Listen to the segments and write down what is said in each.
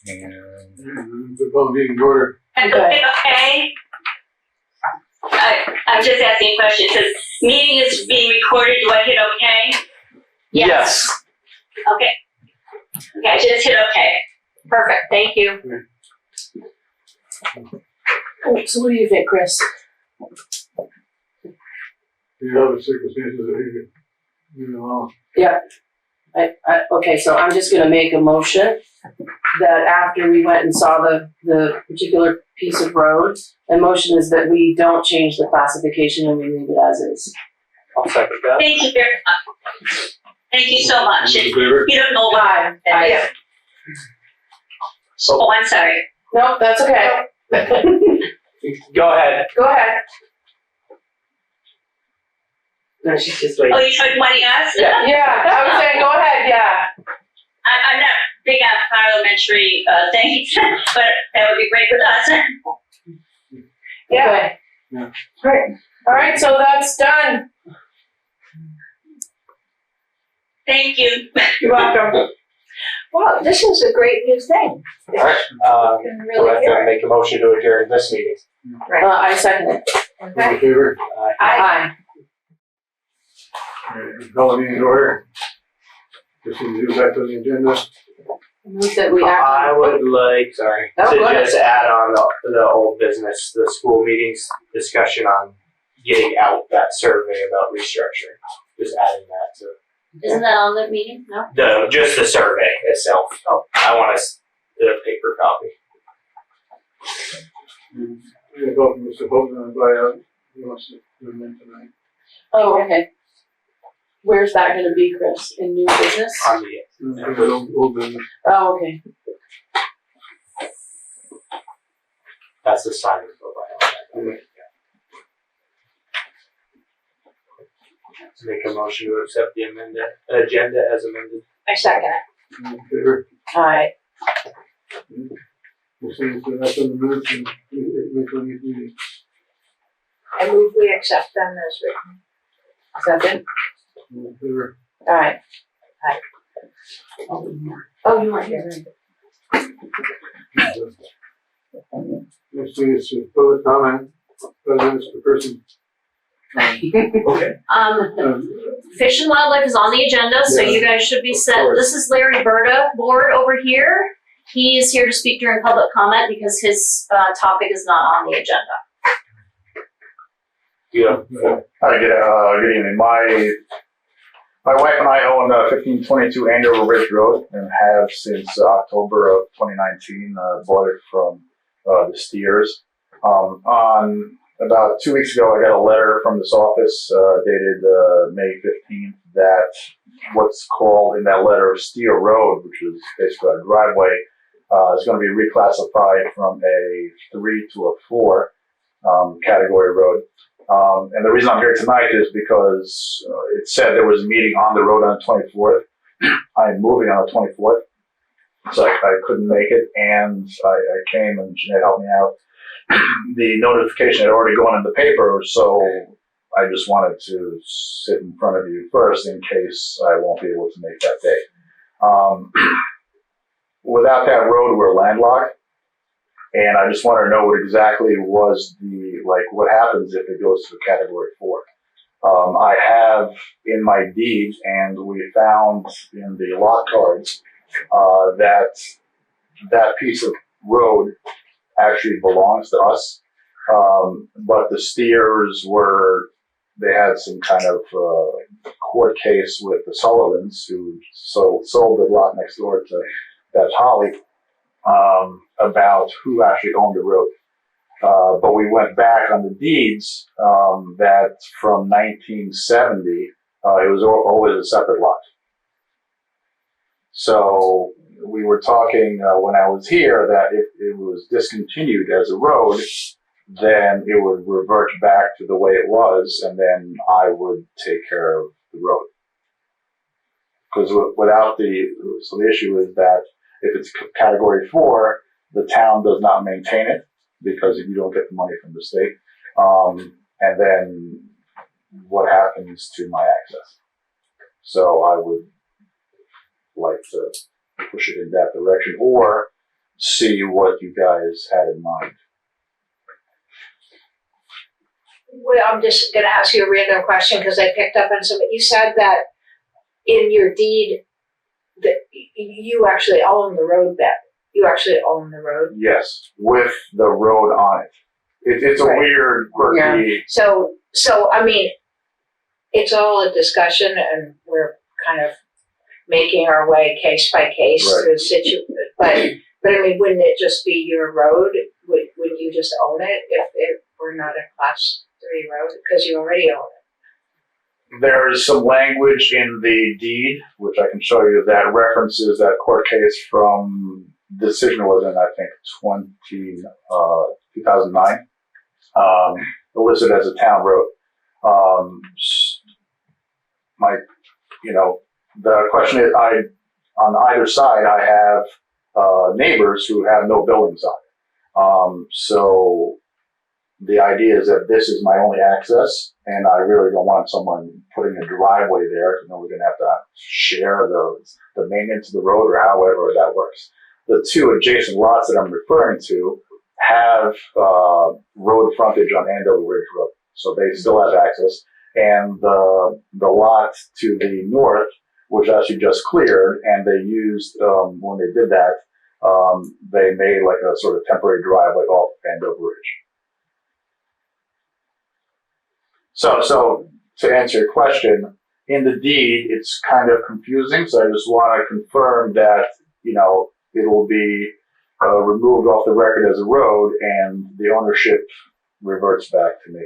And the public meeting order. Okay. I'm just asking a question. It says meeting is being recorded. Do I hit okay? yes. Okay. Okay, I just hit okay. Perfect, thank you. So what do you think, Chris? The other circumstances that you know. Yeah. Okay, so I'm just gonna make a motion that after we went and saw the particular piece of road, the motion is that we don't change the classification and we leave it as is. I'll second that. Thank you very much. Thank you so much. In favor? You don't know why. Aye. So, Oh, I'm sorry. No, that's okay. go ahead. Go ahead. No, she's just like. Oh, you wanting us? Yeah, I was saying, go ahead, yeah. I'm not big on parliamentary things, but that would be great with us. Yeah. Okay. Yeah. Great. All right, so that's done. Thank you. You're welcome. Wow, this is a great new thing. All right. You can So I really have hear to it. make a motion to adjourn this meeting. Right. I second it. Okay. In favor? Aye. Public meeting order. Just need to do back on the agenda. Move that we act. I would like, sorry, Oh, to go ahead. just add on the old business, the school meetings discussion on getting out that survey about restructuring. Just adding that to Isn't that on the meeting? No? just the survey itself. Oh. I want a paper copy. We have both Mr. Bolton and buyout. He wants to do them tonight. Oh, okay. Where's that gonna be, Chris? In new business? On the Old business. Oh, okay. that's the sign for buyout. To make a motion to accept the agenda as amended. I second it. In favor? Aye. We'll see if that's in the minutes and make one each meeting. I move we accept them as written. Second? In favor? Aye. Aye. Oh, you weren't here. Next thing is public comment. 5 minutes per person. Okay. Fish and Wildlife is on the agenda, so Yeah. you guys should be Of set. course. This is Larry Berta board over here. He is here to speak during public comment because his topic is not on the agenda. Yeah. Hi, good evening. My wife and I own 1522 Andover Ridge Road and have since October of 2019 bought it from the Steers. On about 2 weeks ago, I got a letter from this office dated May 15th that what's called in that letter Steer Road, which is basically a driveway, is going to be reclassified from a 3 to a 4 category road. And the reason I'm here tonight is because it said there was a meeting on the road on the 24th. I'm moving on the 24th, so I couldn't make it, and I came and Jeanette helped me out. The notification had already gone in the paper, so I just wanted to sit in front of you first in case I won't be able to make that day. Without that road, we're landlocked. And I just want to know what exactly was what happens if it goes to category 4. I have in my deed, and we found in the lot cards, that piece of road actually belongs to us. But the Steers they had some kind of court case with the Sullivans who sold the lot next door to that Holly. About who actually owned the road. But we went back on the deeds that from 1970, it was always a separate lot. So we were talking when I was here that if it was discontinued as a road, then it would revert back to the way it was, and then I would take care of the road. Because so the issue is that if it's category 4, the town does not maintain it because you don't get the money from the state. And then what happens to my access? So I would like to push it in that direction, or see what you guys had in mind. Well, I'm just gonna ask you a random question because I picked up on something. You said that in your deed that you actually own the road bed. You actually own the road. Yes, with the road on it. It's a Right. weird, quirky. So I mean, it's all a discussion, and we're kind of making our way case by case Right. through the situation. But I mean, wouldn't it just be your road? Would you just own it if it were not a class 3 road because you already own it? There's some language in the deed, which I can show you, that references that court case from, the decision was in, I think, 2009, listed as a town road. The question is, on either side, I have neighbors who have no buildings on it. So the idea is that this is my only access, and I really don't want someone putting a driveway there. We're going to have to share the maintenance of the road, or however that works. The two adjacent lots that I'm referring to have road frontage on Andover Ridge Road, so they still have access. And the lot to the north, which actually just cleared, and they used, when they did that, they made like a sort of temporary driveway off Andover Ridge. So to answer your question, in the deed, it's kind of confusing, so I just want to confirm that, it will be removed off the record as a road, and the ownership reverts back to me.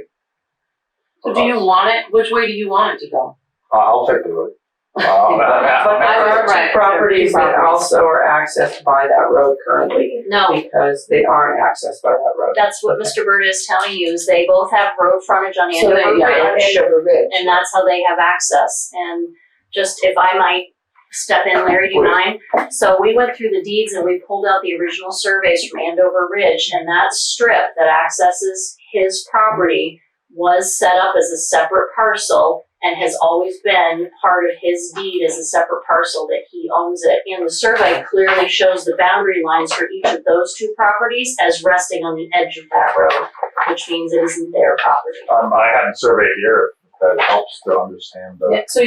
So do you want it? Which way do you want it to go? I'll take the road. But there are two properties that also are accessed by that road currently, No, because they aren't accessed by that road. that's what Mr. Bird is telling you, is they both have road frontage on So Andover they- yeah, Ridge, Andover Ridge. and that's how they have access. And just, if I might step in, Larry, do you mind? So we went through the deeds and we pulled out the original surveys from Andover Ridge, and that strip that accesses his property was set up as a separate parcel and has always been part of his deed as a separate parcel that he owns it. And the survey clearly shows the boundary lines for each of those two properties as resting on the edge of that road, which means it isn't their property. I haven't surveyed here. That helps to understand the. Yeah, so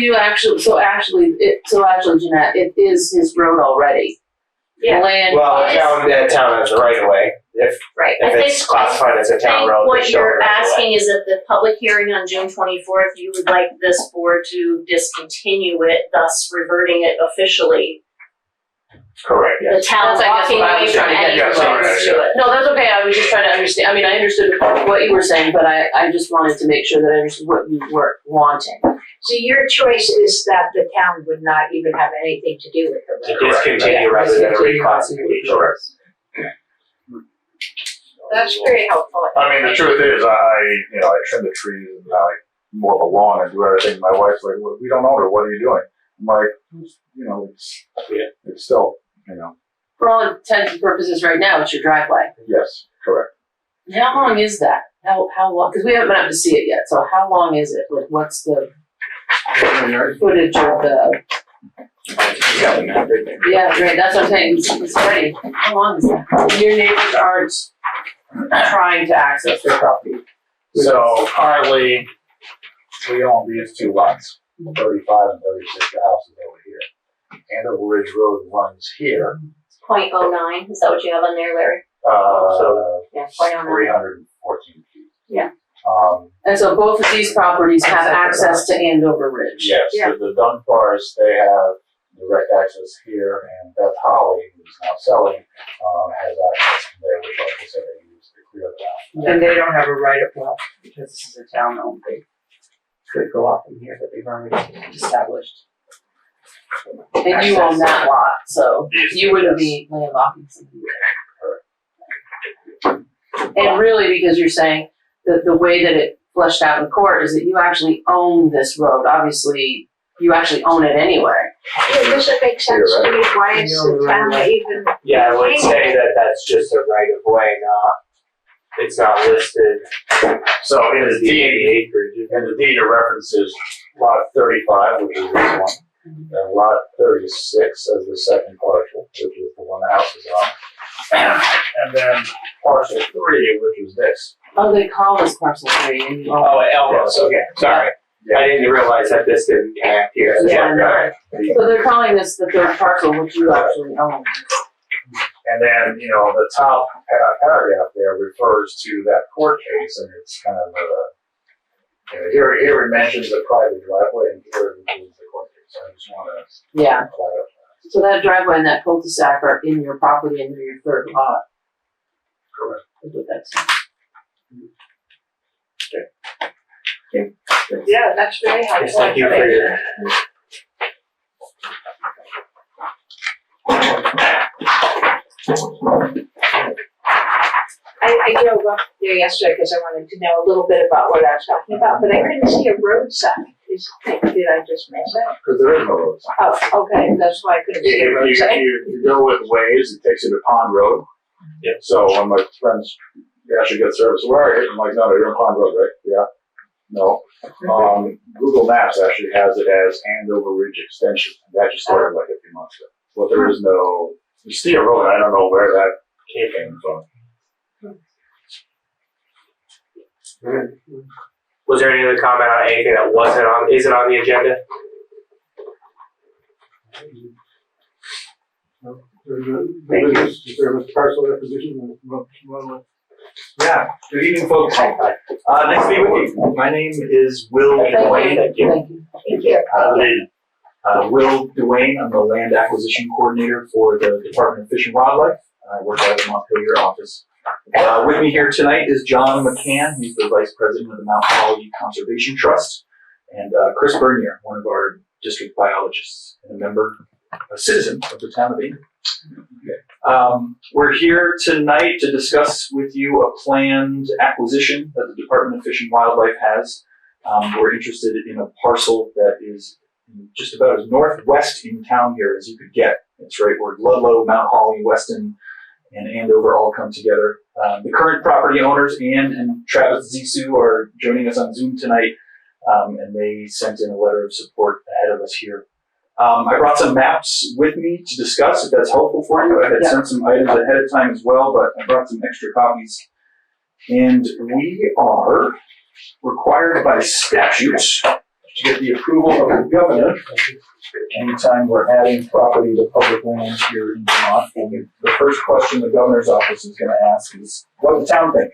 actually, Jeanette, it is his road already. Yeah. Land. Well, It is. town has the right of way. Right. If it's classified as a town road, I think they what show you're it right away. asking is at the public hearing on June 24th, you would like this board to discontinue it, thus reverting it officially. Correct, The yes. town That's, I guess, walking what I away was from trying to get any at. Yeah, sorry, rights to yeah. it. No, that's okay. I was just trying to understand. I mean, I understood what you were saying, but I just wanted to make sure that I understood what you were wanting. So your choice is that the town would not even have anything to do with the To road. discontinue rather than a reclassification. Correct. That's very helpful. I mean, the truth is, I trim the trees and I mow the lawn and do everything. My wife's like, well, we don't own it. What are you doing? I'm like, it's still, For all intents and purposes, right now, it's your driveway. yes, correct. How long is that? How long? Because we haven't been able to see it yet. So how long is it? Like, what's the footage of the? Yeah, right. That's what I'm saying. It's ready. How long is that? Your neighbors aren't trying to access their property. So currently, we own these two lots, 35 and 36, the house is over here. Andover Ridge Road runs here, .09, is that what you have on there, Larry? Yeah, .09. 314 feet. Yeah. And so both of these properties have access to Andover Ridge. Yes, Yeah. the Dunbars, they have direct access here, and Beth Holly, who's now selling, has access from there, which like I said, they use to clear the ground. And they don't have a right of well, because this is a town owned, they could go off in here, but they've already established. And you own that lot, so Yes, you wouldn't yes. be landlocking somebody there. And really, because you're saying that the way that it fleshed out in court is that you actually own this road. Obviously, you actually own it anyway. Yeah, does it make sense to me? Why is the town even? Yeah, I would say that that's just a right of way, it's not listed So in as the the deed, acreage. and the deed it references lot 35, which is this one, and lot 36 as the second parcel. which is the one the house is on. And then parcel 3, which is this. Oh, they call this parcel 3 and you own. Oh, at Elmos, okay, sorry. I didn't realize that this didn't connect here. Yeah, no. Alright. So they're calling this the third parcel, which you actually own. And then, the top paragraph there refers to that court case, and it's kind of here it mentions a private driveway, and here it includes the court case. So I just want to Yeah. clarify. So that driveway and that cul-de-sac are in your property and they're your third lot. Correct. That's what that's. Yeah, that's very helpful. Yes, thank you for your. I drove up there yesterday because I wanted to know a little bit about what I was talking about, but I couldn't see a road sign. Did I just miss it? Because there is no road sign. Oh, okay, that's why I couldn't see a road sign. If you go with Waze, it takes you to Pond Road. Yeah. So when my friends actually get service, where are you? I'm like, no, you're on Pond Road, right? Yeah. No. Google Maps actually has it as Andover Ridge Extension. That just started like a few months ago. But there is no, you see a road, I don't know where that came from. Was there any other comment on anything that isn't on the agenda? Is there a parcel acquisition? Yeah, good evening, folks. Nice to be with you. My name is Will Duane. Thank you. Thank you. Will Duane. I'm the land acquisition coordinator for the Department of Fish and Wildlife. I work out of the Montpelier office. With me here tonight is John McCann. He's the vice president of the Mount Holly Conservation Trust, and Chris Bernier, one of our district biologists and a citizen of the town of Andover. We're here tonight to discuss with you a planned acquisition that the Department of Fish and Wildlife has. We're interested in a parcel that is just about as northwest in town here as you could get. That's right, where Ludlow, Mount Holly, Weston, and Andover all come together. The current property owners, Ann and Travis Zissou, are joining us on Zoom tonight, and they sent in a letter of support ahead of us here. I brought some maps with me to discuss, if that's helpful for you. I had sent some items ahead of time as well, but I brought some extra copies. And we are required by statute to get the approval of the governor anytime we're adding property to public lands here in Vermont. And the first question the governor's office is going to ask is, what does the town think?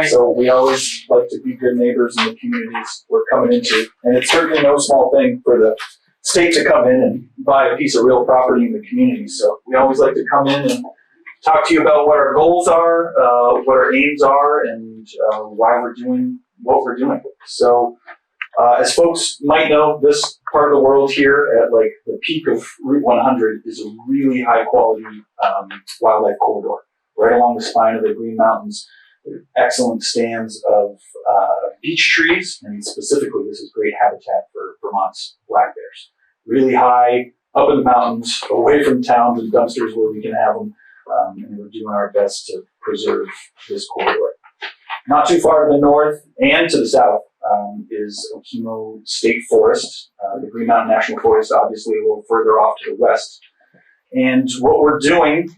So we always like to be good neighbors in the communities we're coming into. And it's certainly no small thing for the state to come in and buy a piece of real property in the community. So we always like to come in and talk to you about what our goals are, what our aims are, and why we're doing what we're doing. So as folks might know, this part of the world here at like the peak of Route 100 is a really high quality wildlife corridor right along the spine of the Green Mountains. There are excellent stands of beech trees, and specifically this is great habitat for Vermont's black bears. Really high, up in the mountains, away from towns and dumpsters where we can have them, and we're doing our best to preserve this corridor. Not too far to the north and to the south is Okemo State Forest, the Green Mountain National Forest, obviously a little further off to the west. And what we're doing,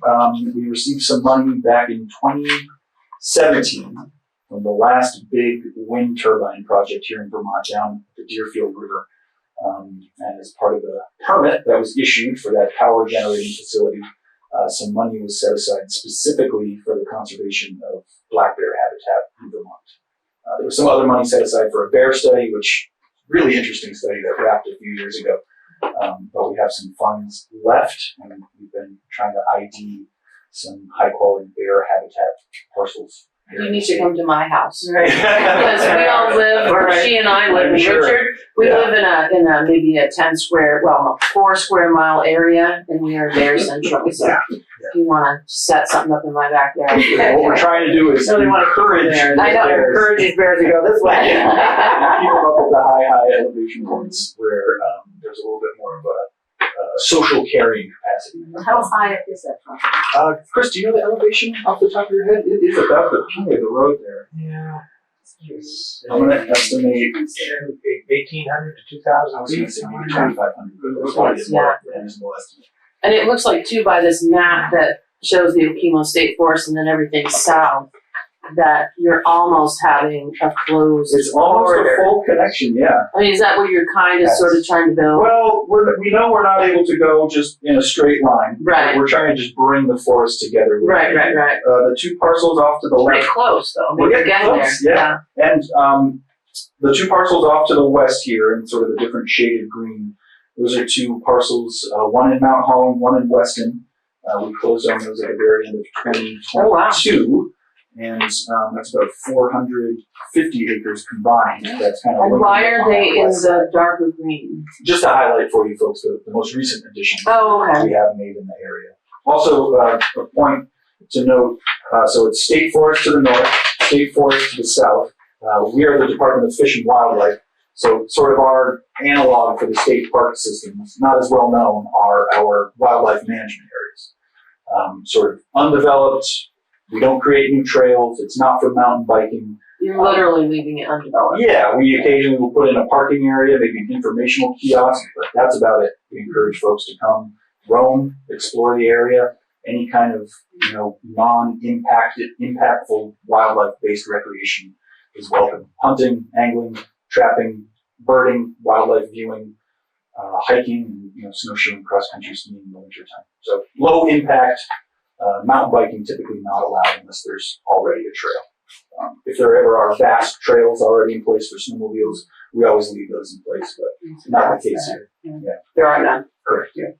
we received some money back in 2017 from the last big wind turbine project here in Vermont down the Deerfield River. And as part of the permit that was issued for that power generating facility, some money was set aside specifically for the conservation of black bear habitat in Vermont. There was some other money set aside for a bear study, which really interesting study that wrapped a few years ago. But we have some funds left, and we've been trying to ID some high quality bear habitat parcels. You need to come to my house. Right. Because we all live, or she and I live in Sure. Richard. We live in a maybe a 4 square mile area, and we are very central. So if you want to set something up in my backyard. What we're trying to do is Really want to encourage I know, bears. encourage these bears to go this way. Keep them up at the high elevation points where there's a little bit more of a social carrying capacity. How high up is that from? Chris, do you know the elevation off the top of your head? It is about the peak of the road there. Yeah. I'm going to estimate 1,800 to 2,000 I was going to feet. say maybe 2,500. That's probably a more reasonable estimate. And it looks like too by this map that shows the Okemo State Forest and then everything south, that you're almost having a closed It's almost corridor. a full connection, yeah. I mean, is that what you're kind of sort of trying to build? Well, we know we're not able to go just in a straight line. Right. We're trying to just bring the forest together. Right. The two parcels off to the Pretty left. close though. We're You're getting close, there. yeah. And the two parcels off to the west here in sort of the different shaded green, those are two parcels, one in Mount Holland, one in Weston. We closed on those at the very end of 2022. Oh, wow. And that's about 450 acres combined. That's kind of And why are they in west. the darker green? Just to highlight for you folks the most recent addition Oh, okay. we have made in the area. Also, a point to note, so it's state forest to the north, state forest to the south. We are the Department of Fish and Wildlife, so sort of our analog for the state park systems, not as well known, are our wildlife management areas. Sort of undeveloped, we don't create new trails, it's not for mountain biking. You're literally leaving it undeveloped. Yeah, we occasionally will put in a parking area, maybe an informational kiosk, but that's about it. We encourage folks to come roam, explore the area. Any kind of, impactful wildlife-based recreation is welcome. Hunting, angling, trapping, birding, wildlife viewing, hiking, and snowshoeing, cross-country skiing in the wintertime. So low impact, mountain biking typically not allowed unless there's already a trail. If there ever are vast trails already in place for snowmobiles, we always leave those in place, but not the case here. Yeah. There are none. Correct. Yeah.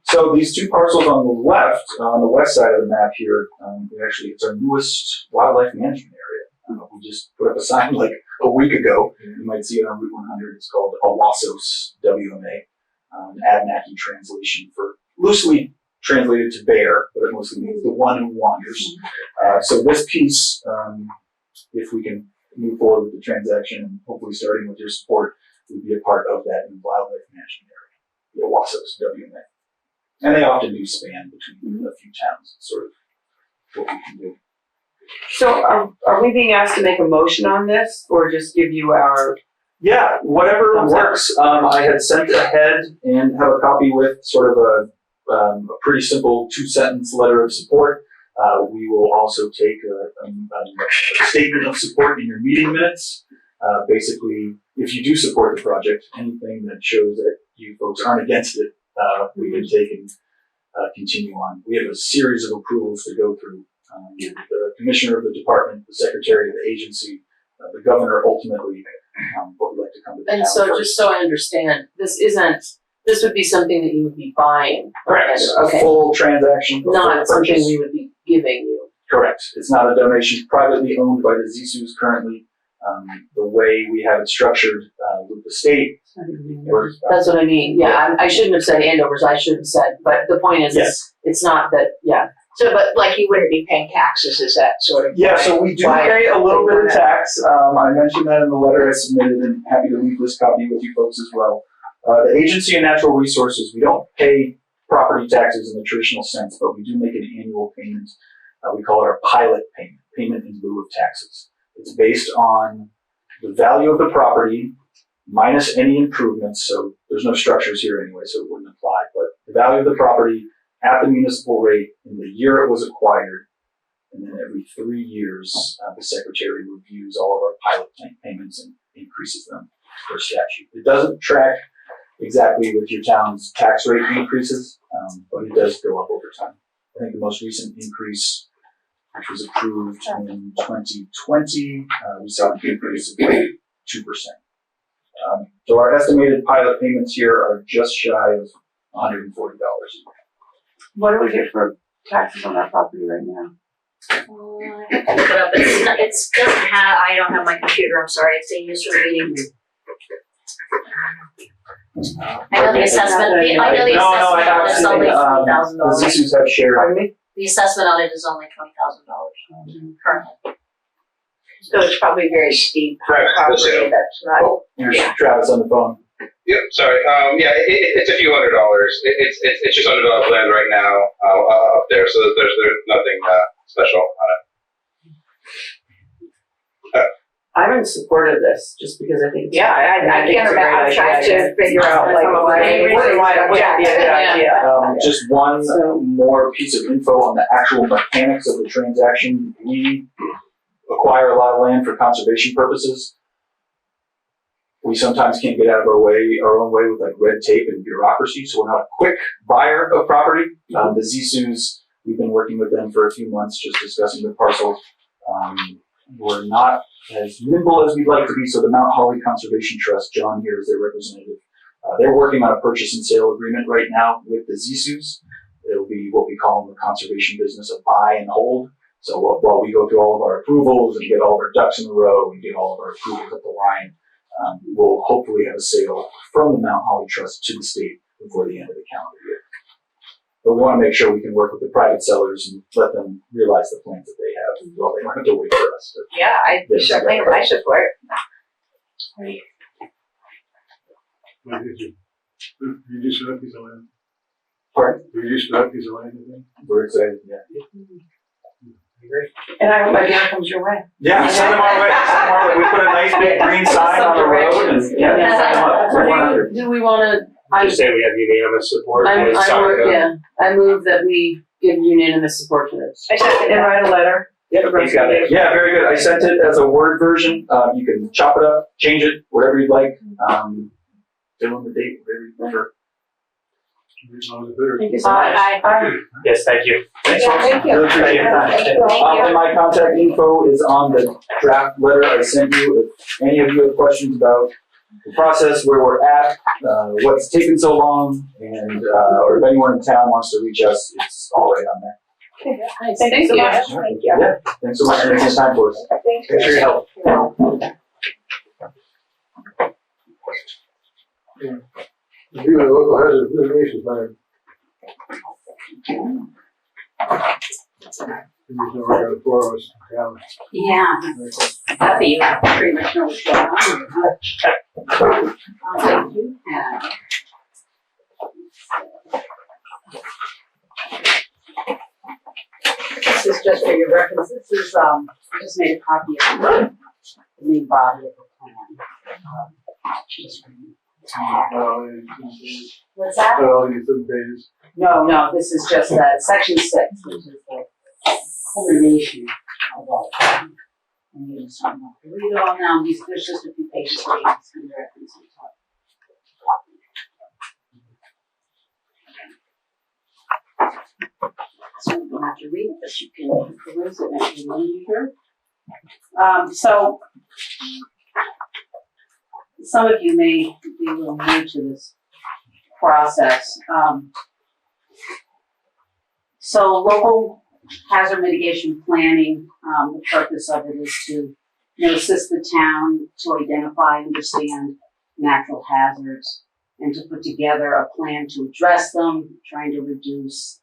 So these two parcels on the left, on the west side of the map here, it's our newest wildlife management area. We just put up a sign like a week ago. You might see it on Route 100. It's called Owasos WMA, an Abenaki translation for loosely translated to bear, but it mostly means the one who wanders. So this piece, if we can move forward with the transaction and hopefully starting with your support, would be a part of that new wildlife management area, the Owasos WMA. And they often do span between a few towns. It's sort of what we can do. So are we being asked to make a motion on this or just give you our? Yeah, whatever works. I had sent ahead and have a copy with sort of a pretty simple 2-sentence letter of support. We will also take a statement of support in your meeting minutes. Basically, if you do support the project, anything that shows that you folks aren't against it, we can take and continue on. We have a series of approvals to go through. The commissioner of the department, the secretary of the agency, the governor ultimately, but we'd like to come to the And town so first. just so I understand, this would be something that you would be buying. Correct. Okay. A full transaction. A Not full something purchase. we would be giving you. Correct. It's not a donation privately owned by the Zisus currently. The way we have it structured with the state. That's what I mean. Yeah, I shouldn't have said Andover's. I should have said. But the point is, Yes. it's not that. Yeah. So, but like you wouldn't be paying taxes, is that sort of? Yeah, so we do pay a little bit of tax. I mentioned that in the letter I submitted, and happy to leave this copy with you folks as well. The Agency of Natural Resources, we don't pay property taxes in the traditional sense, but we do make an annual payment. We call it our pilot payment in lieu of taxes. It's based on the value of the property minus any improvements, so there's no structures here anyway, so it wouldn't apply, but the value of the property at the municipal rate in the year it was acquired, and then every 3 years, the secretary reviews all of our pilot payments and increases them per statute. It doesn't track exactly with your town's tax rate increases, but it does go up over time. I think the most recent increase, which was approved in 2020, we saw an increase of 2%. So our estimated pilot payments here are just shy of $140. What do we get for taxes on that property right now? I have to look it up. It's doesn't have. I don't have my computer. I'm sorry. It's being used for the meeting. I know the assessment. I know the assessment on it is only $20,000. The Zisus have shared. Pardon me? The assessment on it is only $20,000 currently. So it's probably very steep Right, property that's not. Here's Travis on the phone. Yep, sorry. It's a few $100. It's just undeveloped land right now up there, so there's nothing special on it. I'm in support of this just because I think. Yeah, I can't imagine. I'm trying to figure out like why it wouldn't be a good idea. Just one more piece of info on the actual mechanics of the transaction. We acquire a lot of land for conservation purposes. We sometimes can't get out of our own way with like red tape and bureaucracy, so we're not a quick buyer of property. The Zisu's, we've been working with them for a few months, just discussing the parcels. We're not as nimble as we'd like to be, so the Mount Holly Conservation Trust, John here is their representative. They're working on a purchase and sale agreement right now with the Zisu's. It'll be what we call in the conservation business a buy and hold. So while we go through all of our approvals and get all of our ducks in a row and get all of our approvals at the line, we'll hopefully have a sale from the Mount Holly Trust to the state before the end of the calendar year. But we want to make sure we can work with the private sellers and let them realize the plans that they have. Well, they don't have to wait for us. Yeah, I certainly have my support. You just got a piece of land. Pardon? You just got a piece of land, I think. We're excited, yeah. And I hope my beer comes your way. Yeah, send them our way. Send them our way. We put a nice big green sign on the road and send them up. We're 100. Do we wanna, Just say we have unanimous support. I move that we give unanimous support to this. I second And that. write a letter. He's got it. Yeah, very good. I sent it as a Word version. You can chop it up, change it, whatever you'd like. Fill in the date, whatever you prefer. Thank you so much. Yes, thank you. Thanks, Yeah, folks. thank you. Really appreciate your time. Thank you. And my contact info is on the draft letter I sent you. If any of you have questions about the process, where we're at, what's taken so long, and or if anyone in town wants to reach us, it's all right on there. Nice. Thank you so much. Thank you. Yeah, thanks so much for taking this time for us. Thank Thanks for your help. Review the local hazard mitigation plan. There's no record for us. Yeah, happy you pretty much know what's going on. Thank you. This is just for your reference. This is, I just made a copy of the main body of the plan. Just for you. What's that? Pages. No, this is just section 6, which is the culmination of all of them. And you just don't have to read it all now. There's just a few pages for you to see the reference on top. So you don't have to read it, but you can peruse it as you leisure. So some of you may be a little new to this process. So local hazard mitigation planning, the purpose of it is to assist the town to identify and understand natural hazards and to put together a plan to address them, trying to reduce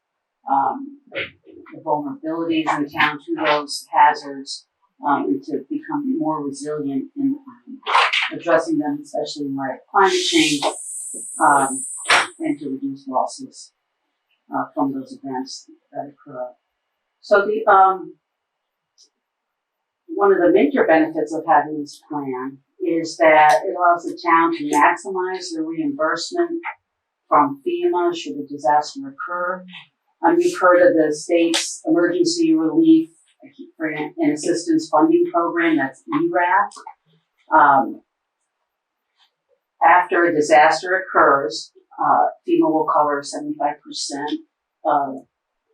the vulnerabilities in the town to those hazards, and to become more resilient in addressing them, especially in light of climate change, and to reduce losses from those events that occur. So the one of the major benefits of having this plan is that it allows the town to maximize the reimbursement from FEMA should a disaster occur. You've heard of the state's emergency relief and assistance funding program, that's ERAF. After a disaster occurs, FEMA will cover 75% of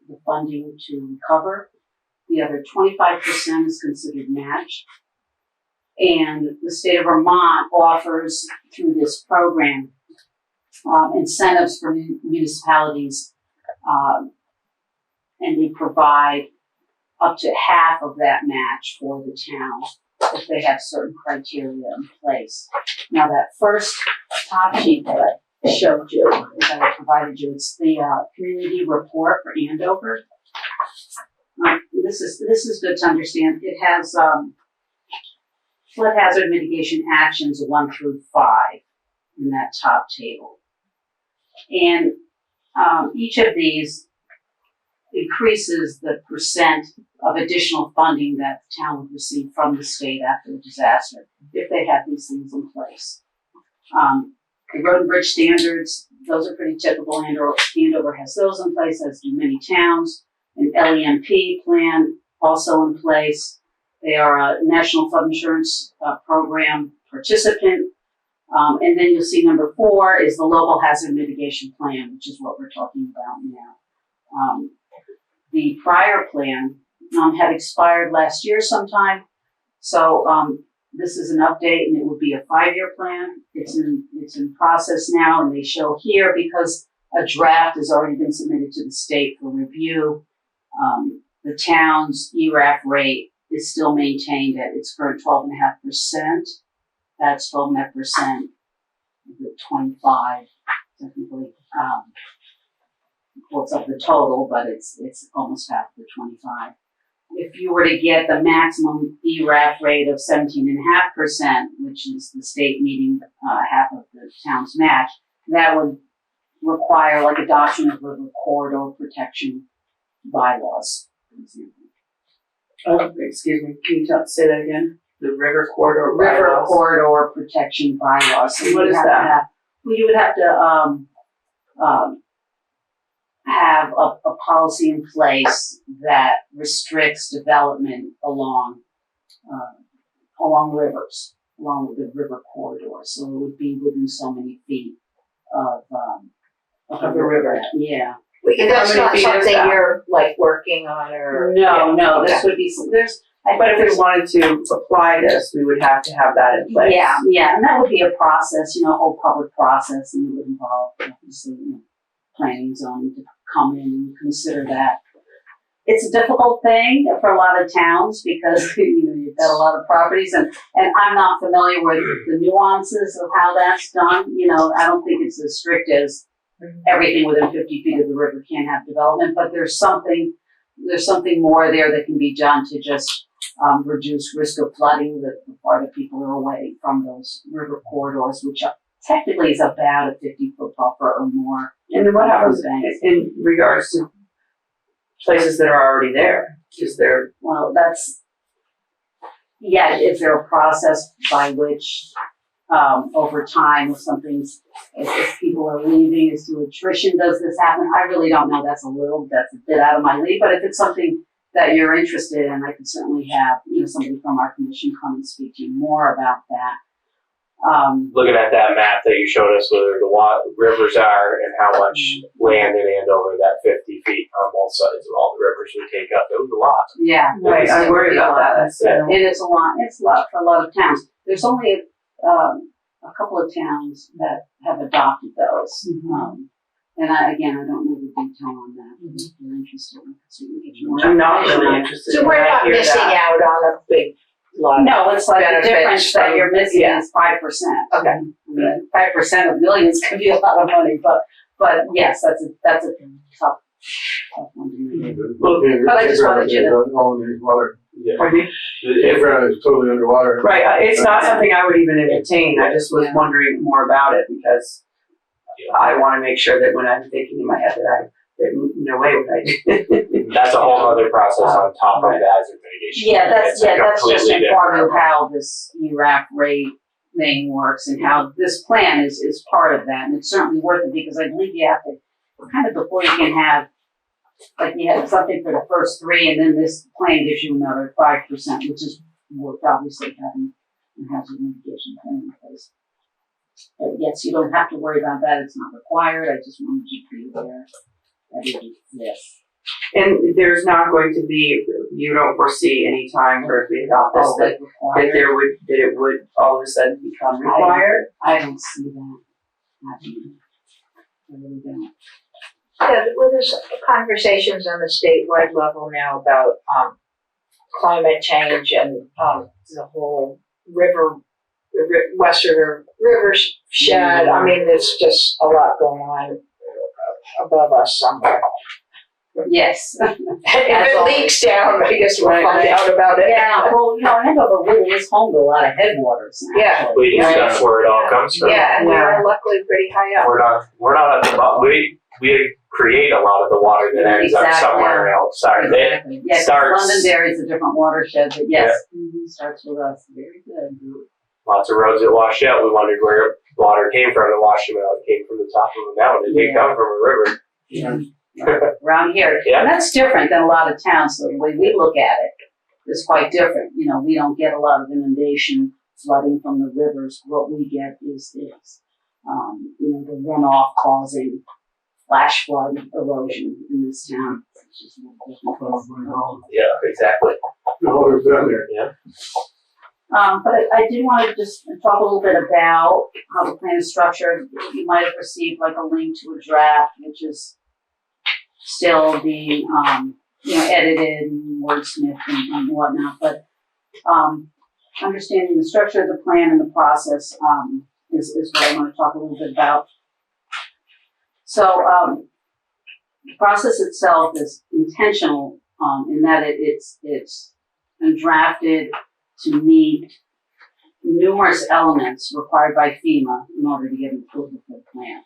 the funding to recover. The other 25% is considered match. And the state of Vermont offers, through this program, incentives for municipalities, and they provide up to half of that match for the town if they have certain criteria in place. Now that first top sheet that I showed you, that I provided you, it's the community report for Andover. This is good to understand. It has flood hazard mitigation actions 1 through 5 in that top table. And each of these increases the percent of additional funding that the town would receive from the state after a disaster, if they have these things in place. The road and bridge standards, those are pretty typical. Andover has those in place, as do many towns. An LEMP plan also in place. They are a National Flood Insurance Program participant. And then you'll see number 4 is the Local Hazard Mitigation Plan, which is what we're talking about now. The prior plan had expired last year sometime. So this is an update, and it would be a 5-year plan. It's in process now, and they show here because a draft has already been submitted to the state for review. The town's ERAF rate is still maintained at its current 12.5%. That's 12.5%, 25 technically. Well, it's of the total, but it's almost half the 25. If you were to get the maximum ERAF rate of 17.5%, which is the state meeting half of the town's match, that would require like adoption of river corridor protection bylaws, for example. Excuse me, can you say that again? The river corridor bylaws? River corridor protection bylaws. So what is that? You would have to have a policy in place that restricts development along rivers, along with the river corridor. So it would be within so many feet of the river. Yeah. That's not something you're like working on or? No, this would be, but if we wanted to apply this, we would have to have that in place. Yeah, and that would be a process, a whole public process, and it would involve, obviously, planning zoning to come in and consider that. It's a difficult thing for a lot of towns because, you've got a lot of properties, and I'm not familiar with the nuances of how that's done. I don't think it's as strict as everything within 50 feet of the river can't have development, but there's something more there that can be done to just reduce risk of flooding the farther people are away from those river corridors, which technically is about a 50-foot buffer or more. And then what happens in regards to places that are already there? Is there? Well, is there a process by which over time, if people are leaving, is through attrition, does this happen? I really don't know. That's a bit out of my league. But if it's something that you're interested in, I could certainly have somebody from our commission come and speak to you more about that. Looking at that map that you showed us, where the rivers are and how much land in Andover, that 50 feet on both sides of all the rivers would take up, it was a lot. Yeah, right. I worry about that. It is a lot. It's a lot for a lot of towns. There's only a couple of towns that have adopted those. And I don't know the detail on that. If you're interested, I can certainly get you more. I'm not really interested. So we're not missing out on a big lot. No, it's like the difference that you're missing is 5%. Okay. 5% of millions could be a lot of money, but yes, that's a tough one to make. But I just wanted you to. All underneath water. Yeah. Everyone is totally underwater. Right. It's not something I would even entertain. I just was wondering more about it because I want to make sure that when I'm thinking in my head that no way would I do. That's a whole other process on top of the hazard mitigation. That's just completely informative how this ERAF rate thing works and how this plan is part of that. And it's certainly worth it because I believe you have to kind of before you can have you have something for the first 3 and then this plan gives you another 5%, which is worth obviously having a hazard mitigation plan in place. But yes, you don't have to worry about that. It's not required. I just wanted you to be aware that it exists. And there's not going to be, you don't foresee any time where if we adopt this that it would all of a sudden become required? I don't see that happening. I really don't. Yeah, well, there's conversations on the statewide level now about climate change and the whole Western River shed. I mean, there's just a lot going on above us somewhere. Yes. If it leaks down, I guess we'll find out about it. Yeah, well, Andover really is home to a lot of headwaters now. Yeah. That's where it all comes from. Yeah, and we're luckily pretty high up. We're not at the bottom. We create a lot of the water that ends up somewhere else. Sorry. Exactly. Yeah, Londonderry is a different watershed, but yes, starts with us. Very good. Lots of roads that wash out. We wondered where water came from, the washing out came from the top of the mountain. It didn't come from a river. Around here. Yeah. And that's different than a lot of towns. The way we look at it is quite different. You know, we don't get a lot of inundation flooding from the rivers. What we get is the runoff causing flash flood erosion in this town. It's just a little different. Yeah, exactly. The water's down there. Yeah. But I do want to just talk a little bit about how the plan is structured. You might have received like a link to a draft, which is still being, edited and wordsmithed and whatnot. But understanding the structure of the plan and the process is what I want to talk a little bit about. So the process itself is intentional in that it's been drafted to meet numerous elements required by FEMA in order to get approval for the plan.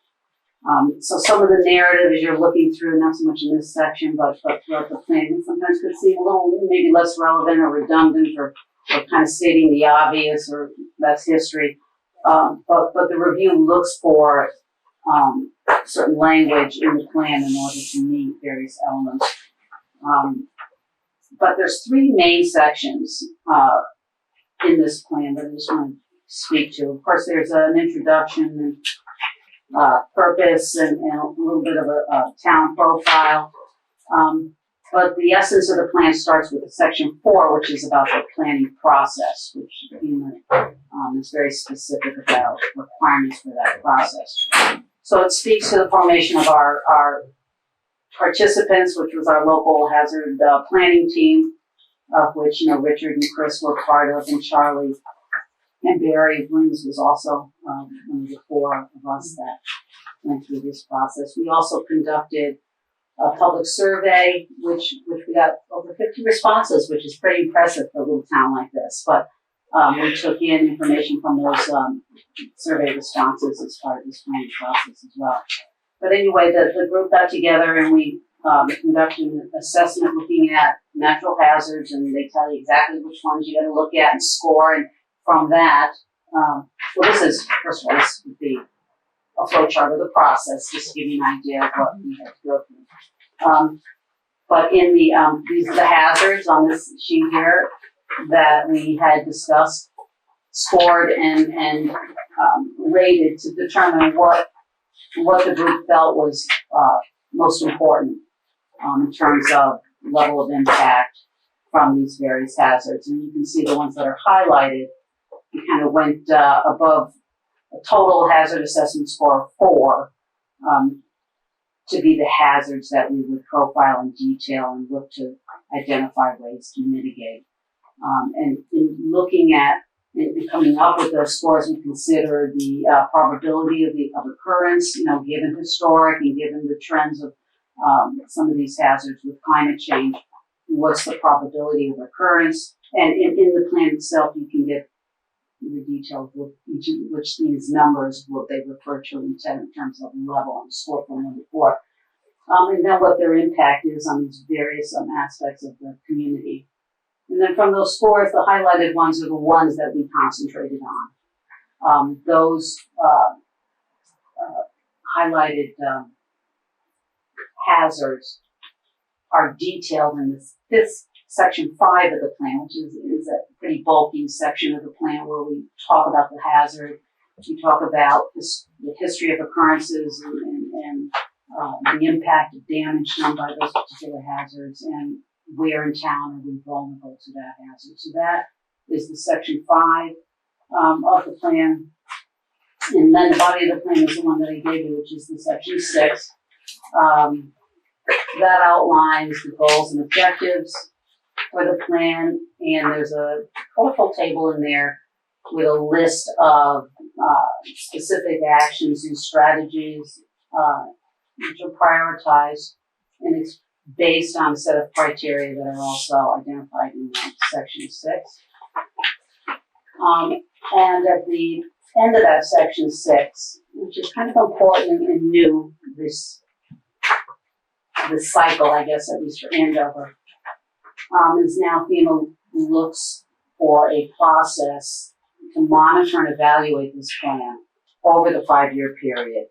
So some of the narrative as you're looking through, not so much in this section, but throughout the plan, sometimes could seem a little maybe less relevant or redundant or kind of stating the obvious or that's history. But the review looks for certain language in the plan in order to meet various elements. But there's three main sections in this plan that I just want to speak to. Of course, there's an introduction and purpose and a little bit of a town profile. But the essence of the plan starts with section 4, which is about the planning process, which is very specific about requirements for that process. So it speaks to the formation of our participants, which was our local hazard planning team, of which Richard and Chris were part of, and Charlie and Barry Williams was also one of the 4 of us that went through this process. We also conducted a public survey, which we got over 50 responses, which is pretty impressive for a little town like this. But we took in information from those survey responses as part of this planning process as well. But anyway, the group got together and we conducted an assessment looking at natural hazards, and they tell you exactly which ones you got to look at and score. And from that, this would be a flow chart of the process, just to give you an idea of what we had to go through. But in these are the hazards on this sheet here that we had discussed, scored, and rated to determine what the group felt was most important in terms of level of impact from these various hazards. And you can see the ones that are highlighted, we kind of went above a total hazard assessment score of 4 to be the hazards that we would profile in detail and look to identify ways to mitigate. And in looking at and coming up with those scores, we consider the probability of occurrence, given historic and given the trends of some of these hazards with climate change. What's the probability of occurrence? And in the plan itself, you can get the details of which these numbers, what they refer to in terms of level and score from 1 to 4. And then what their impact is on these various aspects of the community. And then from those scores, the highlighted ones are the ones that we concentrated on. Those highlighted hazards are detailed in this section 5 of the plan, which is a pretty bulky section of the plan where we talk about the hazard, we talk about the history of occurrences and the impact of damage done by those particular hazards, and where in town are we vulnerable to that hazard. So that is the section 5 of the plan. And then the body of the plan is the one that I gave you, which is the section 6. That outlines the goals and objectives for the plan, and there's a colorful table in there with a list of specific actions and strategies which are prioritized, and it's based on a set of criteria that are also identified in section 6. And at the end of that section 6, which is kind of important and new this cycle, I guess, at least for Andover, is now FEMA looks for a process to monitor and evaluate this plan over the 5-year period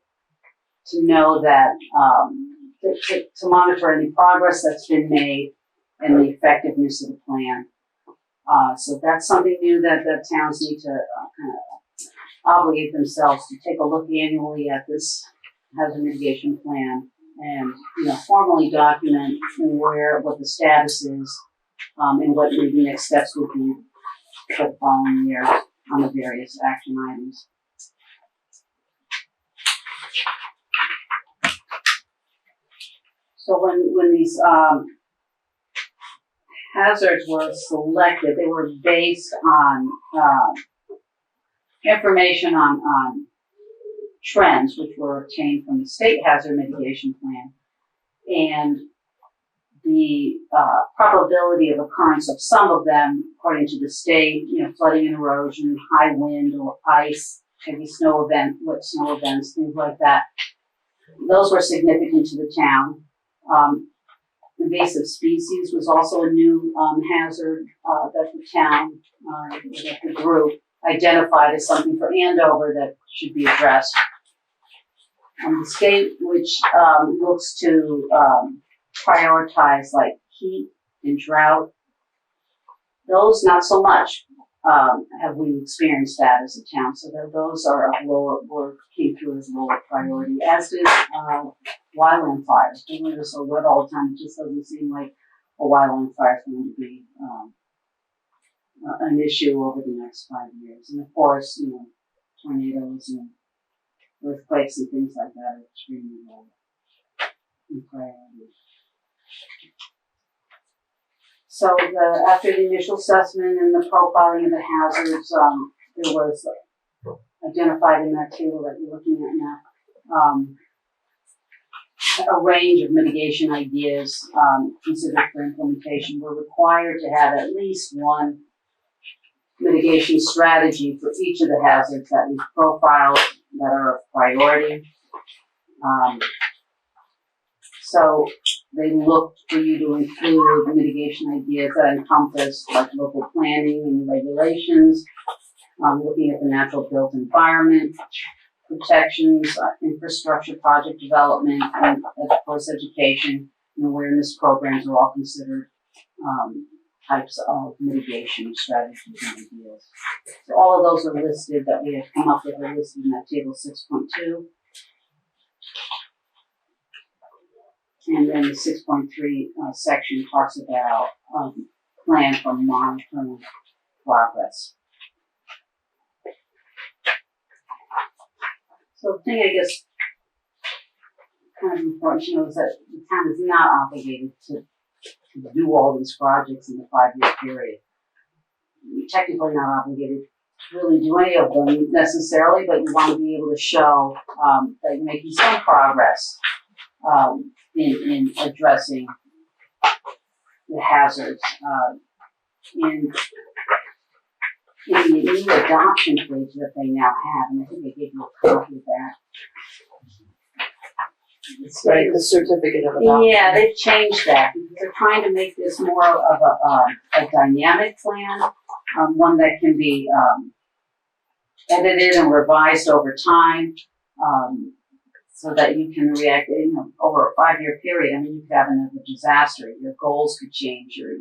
to know that, to monitor any progress that's been made and the effectiveness of the plan. So that's something new that towns need to kind of obligate themselves to take a look annually at this hazard mitigation plan and, formally document what the status is, and what maybe next steps would be for the following year on the various action items. So when these hazards were selected, they were based on information on trends which were obtained from the state hazard mitigation plan and the probability of occurrence of some of them according to the state, flooding and erosion, high wind or ice, heavy snow event, wet snow events, things like that. Those were significant to the town. Invasive species was also a new hazard that the town, that the group identified as something for Andover that should be addressed. The state, which looks to prioritize like heat and drought, those not so much have we experienced that as a town. So those are came through as lower priority, as did wildland fires. We're so wet all the time, it just doesn't seem like a wildland fire is going to be an issue over the next 5 years. And of course, tornadoes and earthquakes and things like that are extremely low in priority. So after the initial assessment and the profiling of the hazards, there was identified in that table that you're looking at now, a range of mitigation ideas considered for implementation. We're required to have at least one mitigation strategy for each of the hazards that we've profiled that are of priority. So they looked for you to include mitigation ideas that encompass like local planning and regulations, looking at the natural built environment, protections, infrastructure project development, and of course education and awareness programs are all considered types of mitigation strategies and ideas. So all of those are listed that we have come up with are listed in that table 6.2. And then the 6.3 section talks about plan for monitoring progress. So the thing I guess kind of important to know is that the town is not obligated to do all these projects in the 5-year period. You're technically not obligated to really do any of them necessarily, but you want to be able to show that you're making some progress in addressing the hazards. In the new adoption page that they now have, and I think I gave you a copy of that. Right, the certificate of adoption. Yeah, they've changed that because they're trying to make this more of a dynamic plan, one that can be edited and revised over time, so that you can react, over a 5-year period. I mean, you could have another disaster. Your goals could change. Your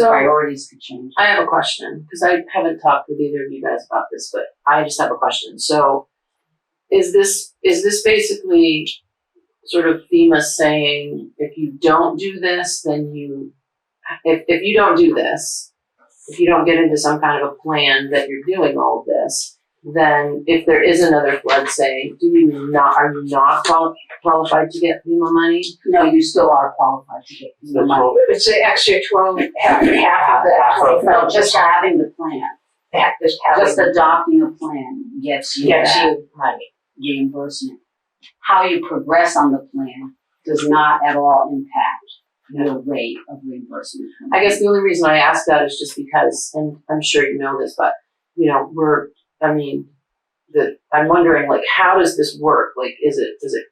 priorities could change. I have a question, because I haven't talked with either of you guys about this, but I just have a question. So is this basically sort of FEMA saying, if you don't do this, then if you don't do this, if you don't get into some kind of a plan that you're doing all of this, then if there is another flood, say, are you not qualified to get FEMA money? No, you still are qualified to get FEMA money. It's the extra 12, half of that. No, just having the plan. Just adopting a plan gets you money. Reimbursement. How you progress on the plan does not at all impact your rate of reimbursement. I guess the only reason I ask that is just because, and I'm sure you know this, but I'm wondering, like, how does this work? Like,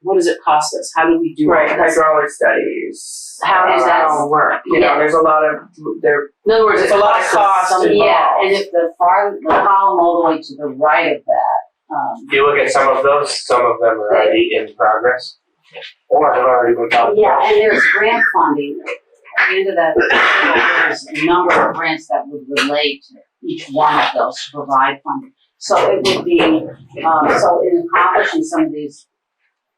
what does it cost us? How do we do Right, all this? hydraulic studies. How does that all work? There's a lot of In other words, there's a lot of cost involved. Yeah, and if the column all the way to the right of that If you look at some of those, some of them are already in progress, or have already been talked Yeah, about. and there's grant funding. At the end of that, there's a number of grants that would relate to each one of those to provide funding. So it would be, so in accomplishing some of these,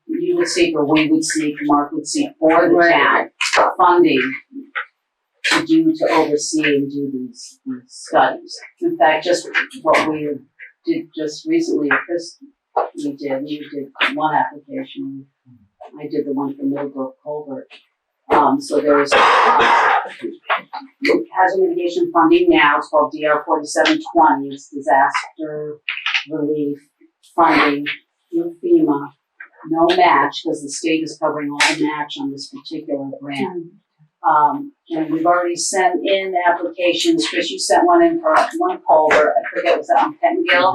you would seek, or we would seek, Mark would seek for the town funding to oversee and do these studies. In fact, just what we did just recently, Chris, we did one application. I did the one for Middlebrook Culvert. So there's hazard mitigation funding now. It's called DR 4720. It's disaster relief funding through FEMA. No match because the state is covering all the match on this particular grant. And we've already sent in applications. Chris, you sent one in for one culvert. I forget, was that on Pettingill?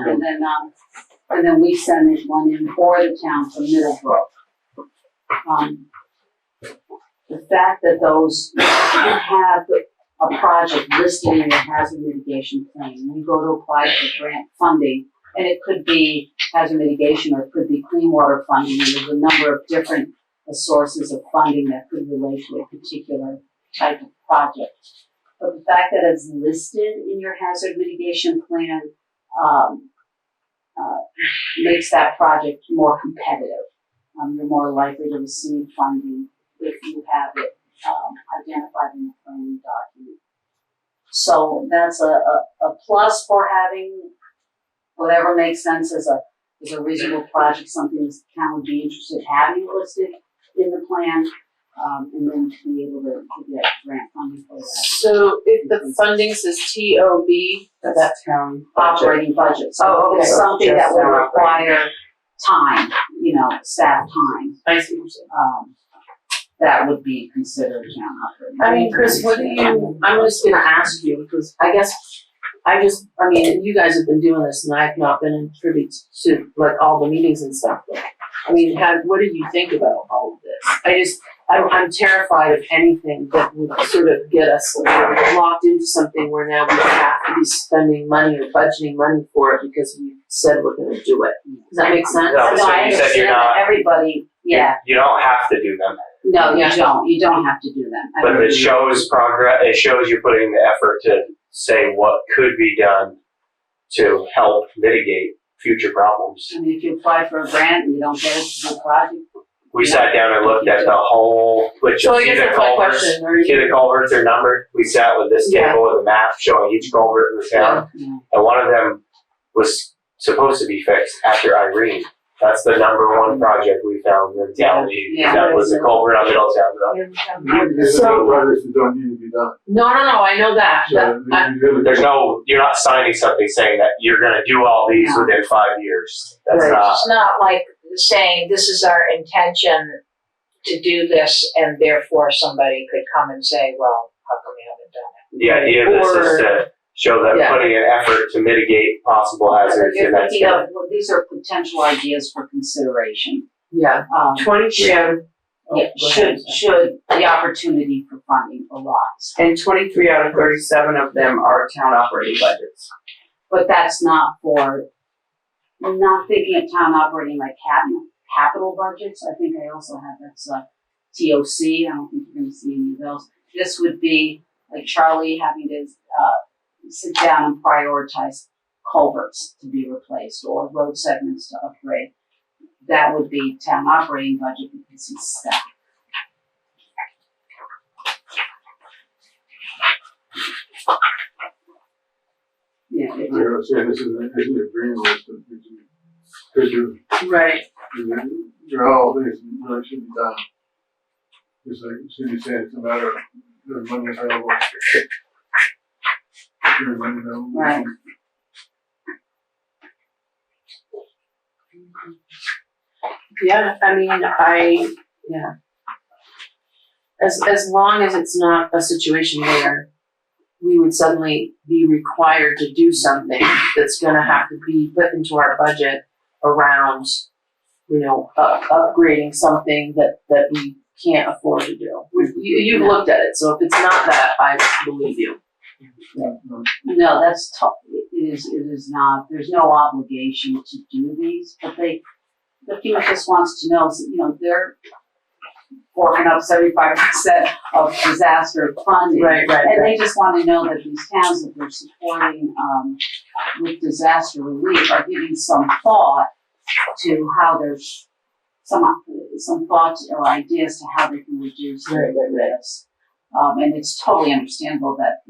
And then we sent one in for the town for Middlebrook. The fact that those, you have a project listed in your hazard mitigation plan, you go to apply for grant funding, and it could be hazard mitigation or it could be clean water funding, and there's a number of different sources of funding that could relate to a particular type of project. But the fact that it's listed in your hazard mitigation plan makes that project more competitive. You're more likely to receive funding if you have it identified in the planning document. So that's a plus for having whatever makes sense as a reasonable project, something the town would be interested in having listed in the plan, and then to be able to get grant funding for that. So if the funding says TOB, that's town Operating budget, so okay. it's something Just that would operating. require time, staff time. I see what you're saying. That would be considered town operating. I mean, Chris, what do you, I'm just gonna ask you, because I guess, you guys have been doing this and I've not been privy to like all the meetings and stuff, but I mean, what do you think about all of this? I'm terrified of anything that would sort of get us locked into something where now we have to be spending money or budgeting money for it because we said we're gonna do it. Does that make sense? No, so I you said you're understand not- that everybody, You don't have to do them, no, you don't have to do that. but it shows progress. It shows you putting the effort to say what could be done to help mitigate future problems. I mean, if you apply for a grant and you don't get it to the project, We sat down and looked at the whole, which So I see guess the that's my culverts. question, are See the you, culverts are numbered. We sat with this Yeah. table with a map showing each culvert in the town, and one of them was supposed to be fixed after Irene. That's the number one project we found in town. Yeah. That was the culvert on Middletown Road. There's no projects that don't need to be done. no, I know that, So There's no, you're not signing something saying that you're gonna do all these No. within 5 years. That's Right. not, It's not like saying this is our intention to do this and therefore somebody could come and say, well, how come you haven't done it? the idea of this is to show them Yeah. putting an effort to mitigate possible hazards, You're and that's thinking gonna of, well, these are potential ideas for consideration. yeah, 23 out of, Yeah, should the opportunity for funding arise. And 23 out of 37 of them are town operating budgets. But that's not for, I'm not thinking of town operating like capital budgets. I think I also have, that's TOC. I don't think you're gonna see any of those. This would be like Charlie having to, sit down and prioritize culverts to be replaced or road segments to upgrade. That would be town operating budget because he's staff. Yeah, I'm gonna say this is a green list, because right, you're all things really should be done. Just like Cindy said, it's a matter of there's money available. There's money available. Right. yeah, As long as it's not a situation where we would suddenly be required to do something that's gonna have to be put into our budget around, upgrading something that we can't afford to do. You've looked at it, so if it's not that, I believe you. No, that's tough. it is not, there's no obligation to do these, but the FEMA just wants to know, you know, they're forking up 75% of disaster funding. Right. And they just want to know that these towns that they're supporting, with disaster relief are giving some thought to how there's some thoughts or ideas to how they can reduce the risk. And it's totally understandable that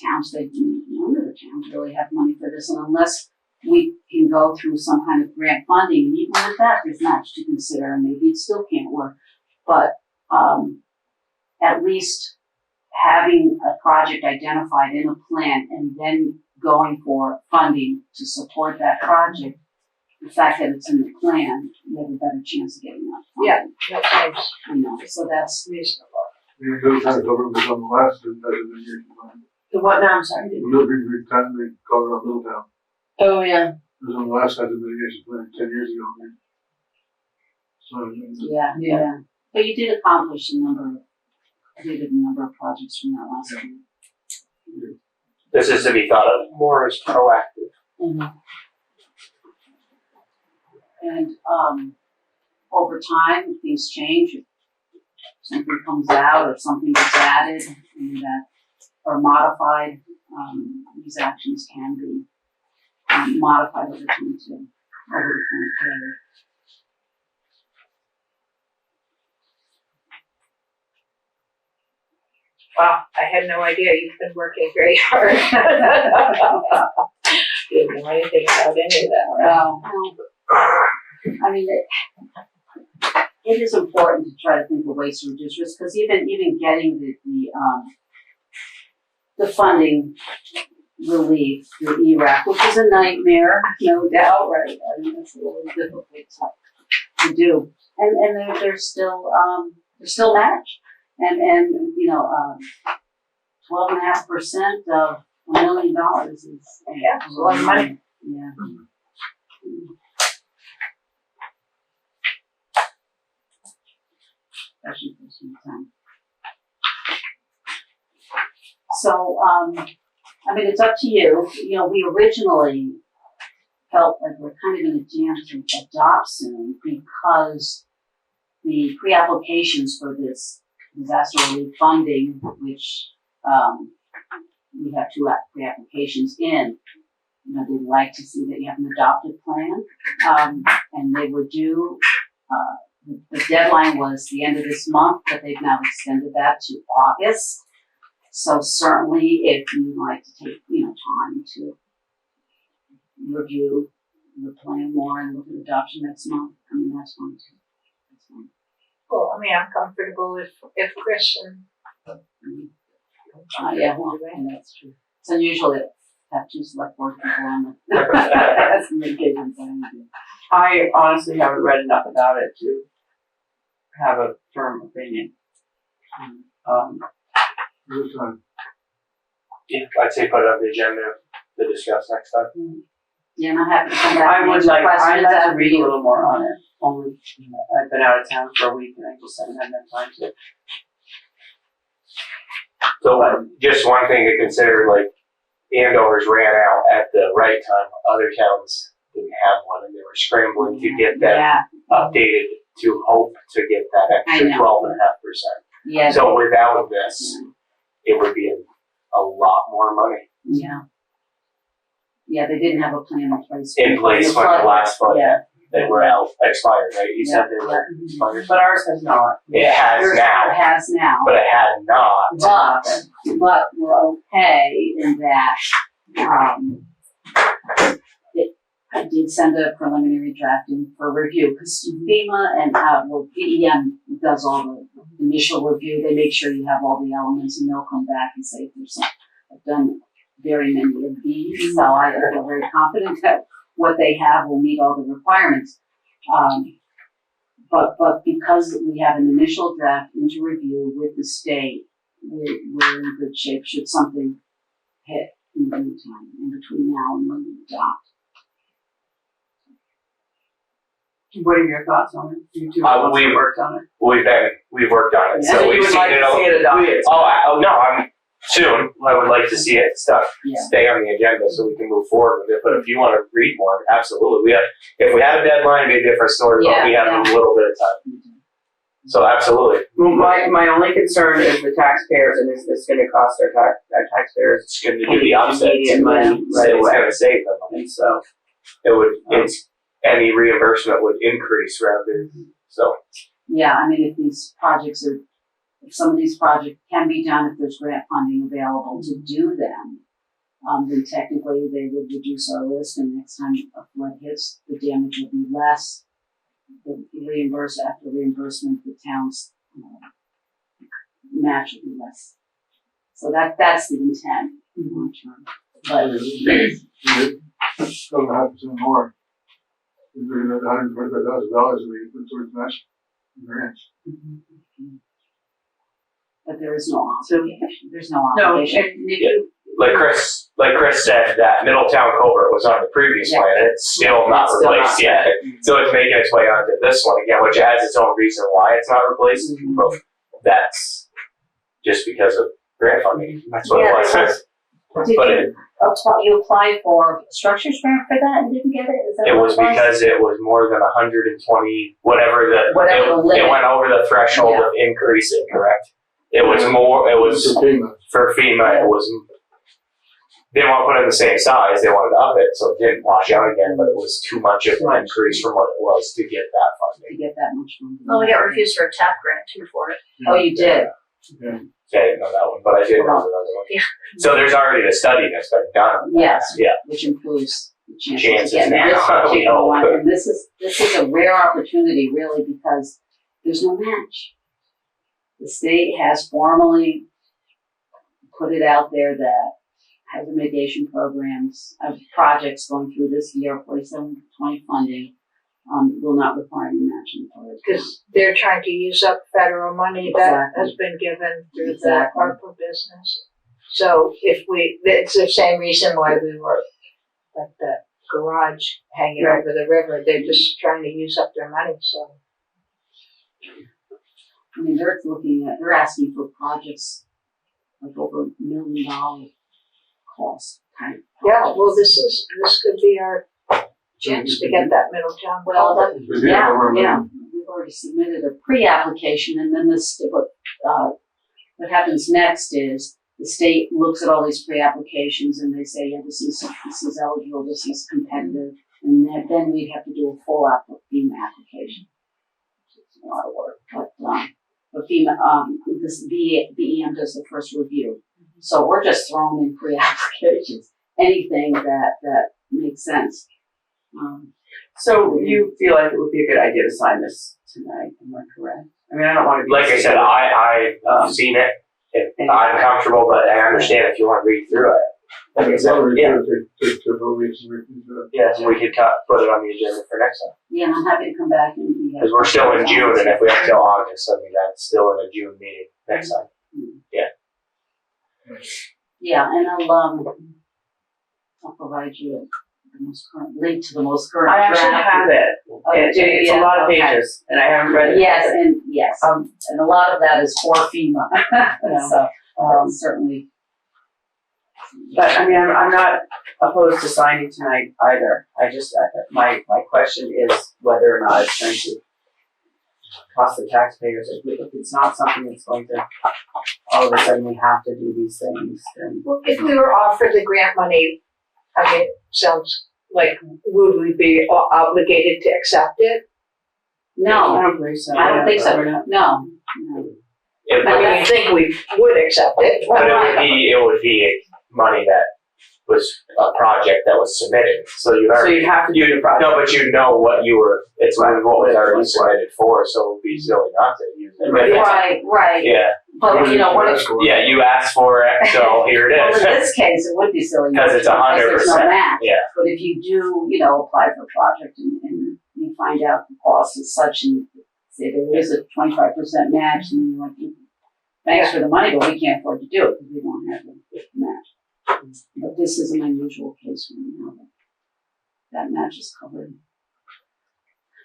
towns, none of the towns really have money for this, and unless we can go through some kind of grant funding, and even with that, there's much to consider, and maybe it still can't work. But at least having a project identified in a plan and then going for funding to support that project, the fact that it's in the plan, you have a better chance of getting that funding. Yeah, that sounds You know, so that's reasonable. The Andover was on the last investigation plan. The what now, I'm sorry? The Middlebury time they called it Middletown. Oh, yeah. It was on the last hazard mitigation plan 10 years ago. So, Yeah. But you did accomplish a number of projects from that last one. This is to be thought of more as proactive. Mm-hmm. And over time, if things change, if something comes out or something gets added that or modified, these actions can be modified over time too, over the current period. wow, I had no idea you've been working very hard. Didn't know anything about any of that. I mean, it is important to try to think of ways to reduce risk, because even getting the funding relief through ERAC, which is a nightmare, no doubt, right? I mean, it's a little difficult to do, and they're still matched, and you know, 12.5% of $1 million is It's a lot of money. Yeah. Especially for some time. So, I mean, it's up to you. You know, we originally felt like we're kind of in a jam to adopt soon because the pre-applications for this disaster relief funding, which we have 2 pre-applications in, you know, they'd like to see that you have an adopted plan, and they were due. The deadline was the end of this month, but they've now extended that to August. So certainly, if you'd like to take, you know, time to review the plan more and look at adoption next month, I mean, that's fine too. That's fine. Well, I mean, I'm comfortable if Chris and Yeah, well, and that's true. It's unusual to have 2 select board people on the that's the mitigation plan. I honestly haven't read enough about it to have a firm opinion. this time. Yeah, I'd say put it on the agenda to discuss next time. Yeah, and I'm happy to come back. I and would answer like, I'd questions like to after read a you. little more on it. Only, I've been out of town for a week and I just haven't had enough time to. So just one thing to consider, like Andover's ran out at the right time. Other towns didn't have one, and they were scrambling to get that Yeah, updated to hope to get that extra I know. 12.5%. yeah, So without this, it would be a lot more money yeah. Yeah, they didn't have a plan in place. in place when the last flood Yeah. they were out expired, right? You said they were expired. But ours has not. It has Yours now, has now, but it had not. but we're okay in that, I did send a preliminary draft in for review, because FEMA and, DEM does all the initial review, they make sure you have all the elements, and they'll come back and say if there's some, I've done very many of these, so I feel very confident that what they have will meet all the requirements. But because we have an initial draft into review with the state, we're in good shape should something hit in the meantime, in between now and when we adopt. What are your thoughts on it? You two We worked on it. We've worked on it, Yeah, so you we've would seen like it to all. see it adopted. No, I'm soon. I would like to see it stay on the agenda so we can move forward with it. But if you want to read more, absolutely. If we had a deadline, it'd be a different story. But we have a little bit of time. So absolutely. Well, my only concern is the taxpayers, and is this gonna cost our taxpayers? It's going to do the opposite. Immediate money right It's away. going to save them money. And so, Any reimbursement would increase rather. So. Yeah, I mean, if some of these projects can be done, if there's grant funding available to do them, then technically they would reduce our risk, and next time a flood hits, the damage will be less. After reimbursement, the town's match will be less. So that's the intent in the long term. But Still $500 more. We're looking at $125,000 we put towards match grants. but there is no obligation. There's no obligation. And if you, Like Chris said, that Middletown culvert was on the previous plan, and it's still not replaced yet. So it's making its way onto this one again, which has its own reason why it's not replaced. But that's just because of grant funding. That's what it was. You applied for structures grant for that and didn't get it? Is that It what was because it was more than 120, whatever the limit. it went over the threshold of increasing, correct? It was more, it was for FEMA, it was, they didn't want to put it in the same size, they wanted to up it, so it didn't wash out again, but it was too much of an increase from what it was to get that to funding. get that much funding. Well, we got refused for a TAP grant too for it. Oh, you did? Yeah. I didn't know that one, but I did know the other one. Yeah. So there's already a study that's been done. Yes. Yeah. Which improves the Chances chances of getting now, this we particular hope. one. And this is a rare opportunity really because there's no match. The state has formally put it out there that hazard mitigation programs, projects going through this year, 4720 funding, will not require any matching for it. Because they're trying to use up federal money that has been given through the ARPA business. So it's the same reason why we were like the garage hanging over the river. They're just trying to use up their money, so. I mean, they're asking for projects like over $1 million cost type. Yeah, well, this could be our chance to get that Middletown. Well, Yeah. We've already submitted a pre-application, and then what happens next is the state looks at all these pre-applications and they say, yeah, this is eligible, this is competitive, and then we have to do a full FEMA application. It's a lot of work, but FEMA, this BEM does the first review. So we're just throwing in pre-applications, anything that makes sense. so you feel like it would be a good idea to sign this tonight, am I correct? I mean, I don't want to be. Like I said, I've seen it. I'm comfortable, but I understand if you want to read through it. Like I said, yeah, so we could put it on the agenda for next time. Yeah, and I'm happy to come back and. Because we're still in June, and if we have till August, I mean, that's still in a June meeting next time. Yeah, and I'll provide you the most current, link to the most current I actually draft. have it. It's a lot of pages, and I haven't read it. Yes, and a lot of that is for FEMA, so, certainly. But I mean, I'm not opposed to signing tonight either. I just, my question is whether or not it's going to cost the taxpayers. If it's not something that's going to, all of a sudden we have to do these things, then. Well, if we were offered the grant money, I mean, sounds like, would we be obligated to accept it? No, I don't believe so. I don't think so, no. I think we would accept it. But it would be money that was a project that was submitted. So you'd have to do the project. No, but you know what it's what was already submitted for, so it would be silly not to use it. Right. Yeah. But what if, Yeah, you asked for it, so here it well, is. in this case, it would be silly. Because it's 100%. There's no match. Yeah. But if you do, apply for a project and you find out the cost is such and say there is a 25% match and then you're like, thanks for the money, but we can't afford to do it because we don't have the match. But this is an unusual case when you know that match is covered.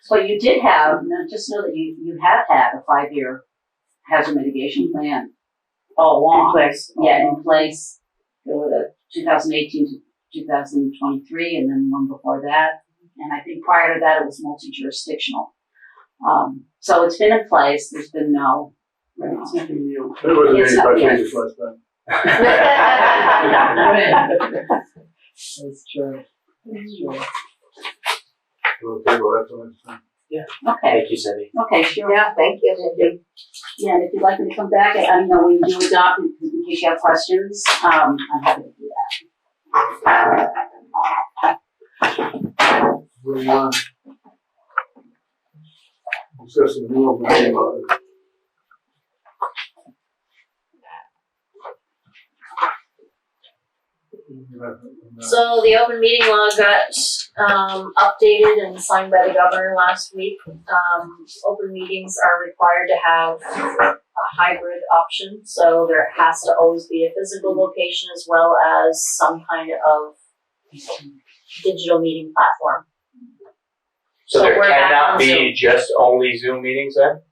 So you did have, now just know that you have had a 5-year hazard mitigation plan all along. In place. Yeah, in place. There were the 2018 to 2023, and then one before that. And I think prior to that, it was multi-jurisdictional. So it's been in place. There's been no. It's nothing new. It wasn't It's any not- changes last time. That's true. That's true. We'll table that till next time. Okay. Thank you, Cindy. Okay, sure. Yeah, thank you, Cindy. Yeah, and if you'd like me to come back, I know we do adopt in case you have questions. I'm happy to do that. Moving on. Discussing the new open meeting law. So the open meeting law got updated and signed by the governor last week. Open meetings are required to have a hybrid option, so there has to always be a physical location as well as some kind of digital meeting platform. So So there we're back cannot on be just only Zoom meetings then?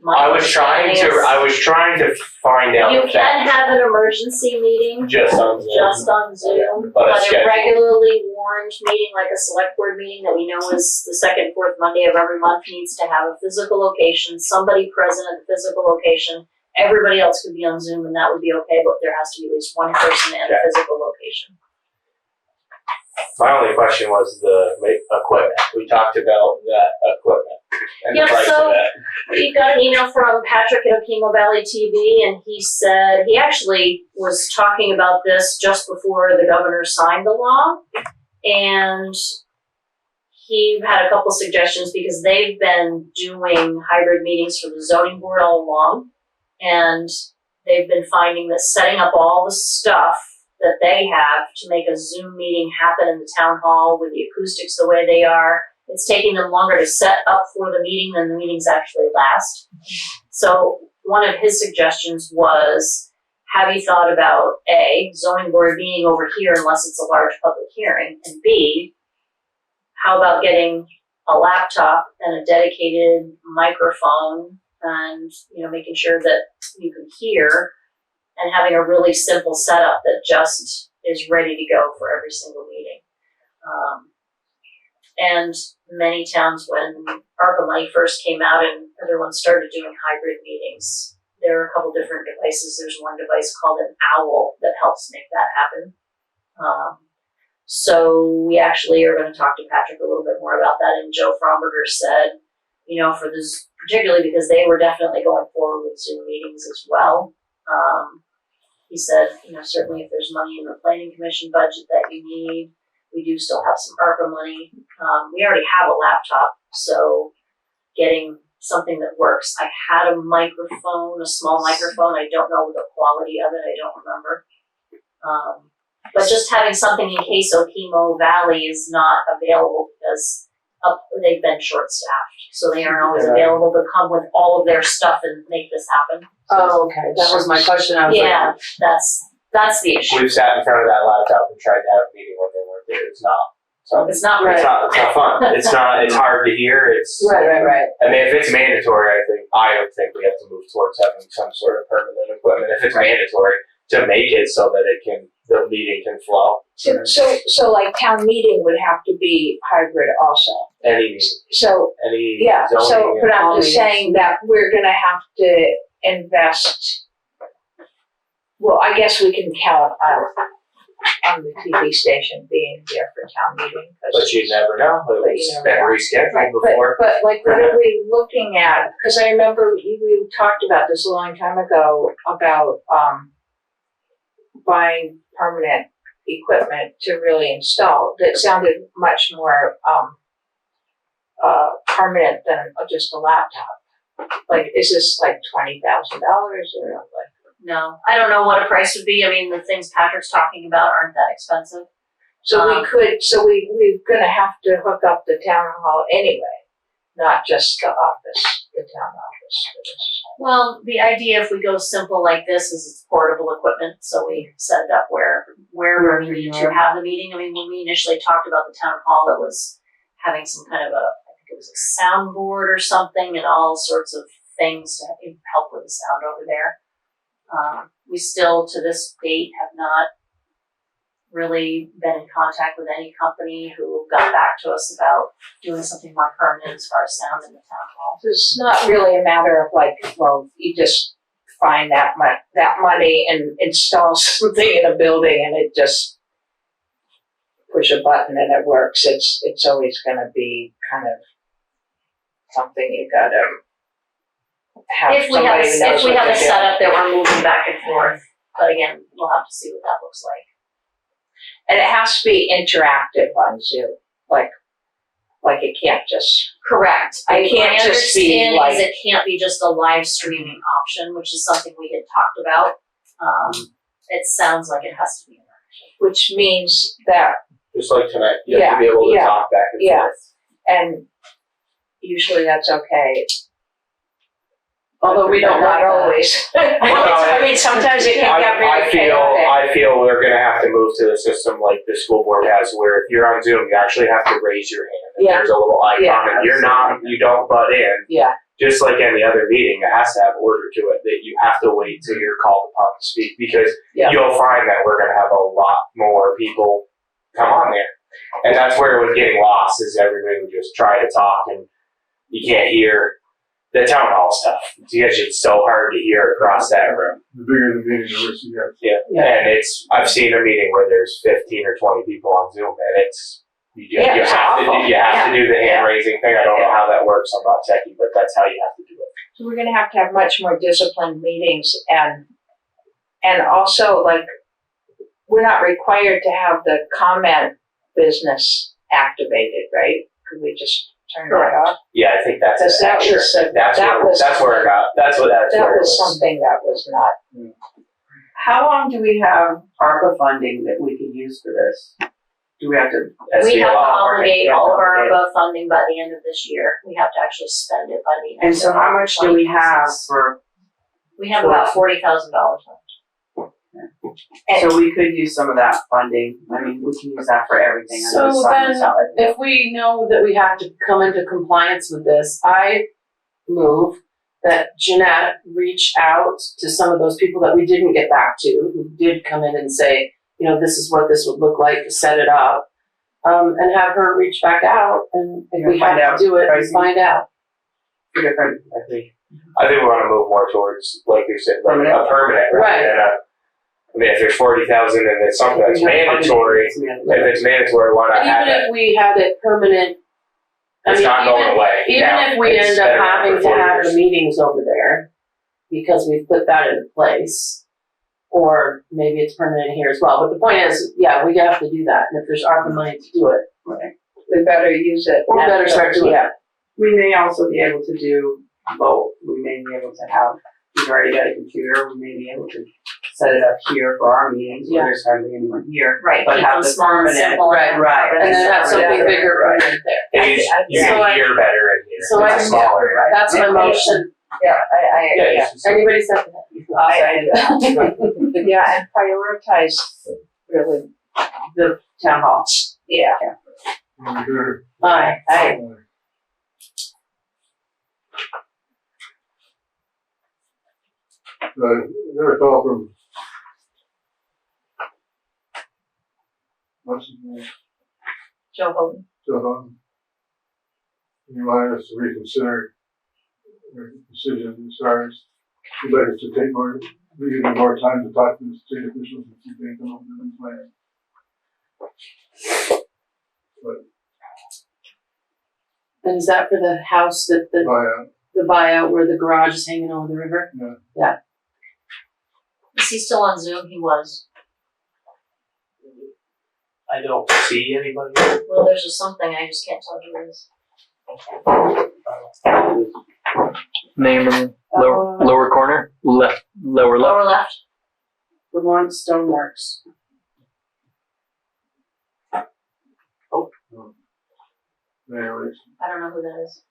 My I was trying understanding to find out you if can that have an emergency meeting just on Zoom. just on Zoom, But but it's a scheduled. regularly warned meeting, like a select board meeting that we know is the second, fourth Monday of every month, needs to have a physical location, somebody present at the physical location. Everybody else could be on Zoom and that would be okay, but there has to be at least one person at a physical location. My only question was the equipment. We talked about that equipment and Yep, the price so- of that. We got an email from Patrick at Okemo Valley TV, and he said he actually was talking about this just before the governor signed the law, and he had a couple suggestions because they've been doing hybrid meetings for the zoning board all along, and they've been finding that setting up all the stuff that they have to make a Zoom meeting happen in the town hall with the acoustics the way they are, it's taking them longer to set up for the meeting than the meetings actually last. So one of his suggestions was, have you thought about A, zoning board being over here unless it's a large public hearing, and B, how about getting a laptop and a dedicated microphone and, making sure that you can hear, and having a really simple setup that just is ready to go for every single meeting. And many towns, when ARPA money first came out and everyone started doing hybrid meetings, there are a couple different devices. There's one device called an OWL that helps make that happen. So we actually are going to talk to Patrick a little bit more about that. And Joe Fromberger said, for this, particularly because they were definitely going forward with Zoom meetings as well. He said, certainly if there's money in the planning commission budget that you need, we do still have some ARPA money. We already have a laptop, so getting something that works. I had a microphone, a small microphone. I don't know the quality of it. I don't remember. But just having something in case Okemo Valley is not available because they've been short-staffed, so they aren't always available to come with all of their stuff and make this happen. Oh, okay, that was my question. I was Yeah, that's the issue. We've sat in front of that laptop and tried to have a meeting when they weren't there. It's not. So It's not Right. it's not fun. It's not. It's hard to hear. It's. Right. I mean, if it's mandatory, I would think we have to move towards having some sort of permanent equipment. If it's mandatory, to make it so that the meeting can flow. So like town meeting would have to be hybrid also. Any meeting, So, any yeah, zoning. so, but I'm all just meetings. saying that we're gonna have to invest. Well, I guess we can count on the TV station being there for town meeting. 'Cause- But you never know. But you It's never been know. rescheduled Right, before. but like, what are we looking at? Because I remember we talked about this a long time ago about buying permanent equipment to really install. That sounded much more permanent than just a laptop. Like, is this like $20,000 or like? No, I don't know what a price would be. I mean, the things Patrick's talking about aren't that expensive. So we're gonna have to hook up the town hall anyway, not just the office, the town office for this. Well, the idea if we go simple like this is it's portable equipment, so we set it up wherever we need to have the meeting. I mean, when we initially talked about the town hall, it was having some kind of I think it was a soundboard or something and all sorts of things to help with the sound over there. We still, to this date, have not really been in contact with any company who got back to us about doing something more permanent as far as sound in the town hall. It's not really a matter of like, well, you just find that money and install something in a building and it just push a button and it works. It's always gonna be kind of something you gotta have If we have, somebody who knows if we what have a they're doing. setup that we're moving back and forth, but again, we'll have to see what that looks like. And it has to be interactive on Zoom, like it can't just. Correct. It can't My just be understanding like- is it can't be just a live streaming option, which is something we had talked about. It sounds like it has to be interactive. Which means that, Just like tonight, you have to be able to Yeah, talk back and yeah. forth. and usually that's okay. Although we don't Not like that. always. I mean, sometimes it can get really chaotic. I feel we're gonna have to move to the system like the school board has, where if you're on Zoom, you actually have to raise your hand. And Yeah. There's a little icon, Yeah. and you don't butt in. Yeah. Just like any other meeting, it has to have order to it, that you have to wait till you're called upon to speak, because Yeah. you'll find that we're gonna have a lot more people come on there. And that's where it was getting lost, is everybody would just try to talk and you can't hear the town hall stuff. It's so hard to hear across that room. The bigger the meeting, the worse you get. Yeah. And I've seen a meeting where there's 15 or 20 people on Zoom, and you have to do the hand raising thing. I don't know how that works. I'm not techie, but that's how you have to do it. So we're gonna have much more disciplined meetings and also like, we're not required to have the comment business activated, right? Could we just turn that off? Yeah, I think that's Because it. that Sure. was, That's where it got. That's where that it was something that was not. How long do we have ARPA funding that we can use for this? Do we have to? We have to obligate Okay, all of our okay. ARPA funding by the end of this year. We have to actually spend it by the end. And so how much do we have for, We have about $40,000 left. so we could use some of that funding, I mean, we can use that for everything. I know So some- then, if we know that we have to come into compliance with this, I move that Jeanette reach out to some of those people that we didn't get back to, who did come in and say, you know, this is what this would look like to set it up, and have her reach back out, and if we Find have out to do it, pricing. find out. Different, I think we want to move more towards, like you said, like Permanent. a permanent rather Right. than I mean, if there's 40,000 and it's something that's mandatory, if it's mandatory, why not And have even it? if we had it permanent, It's not going away. even Now, if we it's end up been around having for to 4 have years. the meetings over there, because we've put that in place, or maybe it's permanent here as well, but the point is, yeah, we have to do that, and if there's ARPA money to do it, We better use it. we better start doing it. We may also be able to do both, we may be able to have, we've already got a computer, we may be able to set it up here for our meetings, where there's hardly anyone here. Right, But keep have them the small and permanent, simple. right, And then have something Yeah. bigger permanent there. And you So can hear better in here. so It's I- smaller. Right? That's my motion. Yeah, Yeah, it's just- Anybody second it? yeah, and prioritize really, The town hall. yeah. Sure. Aye. I got a call from, what's his name? Joe Hogan. Joe Hutton. He wanted us to reconsider their decision as far as, he'd like us to take more, give them more time to talk to the state officials and see if they can come up with a new plan. And is that for the house that the buyout where the garage is hanging over the river? Is he still on Zoom? He was. I don't see anybody. Well, there's just something, I just can't tell who it is. Name in lower corner, lower left. Lower left. Vermont Stoneworks. Anyways, I don't know who that is.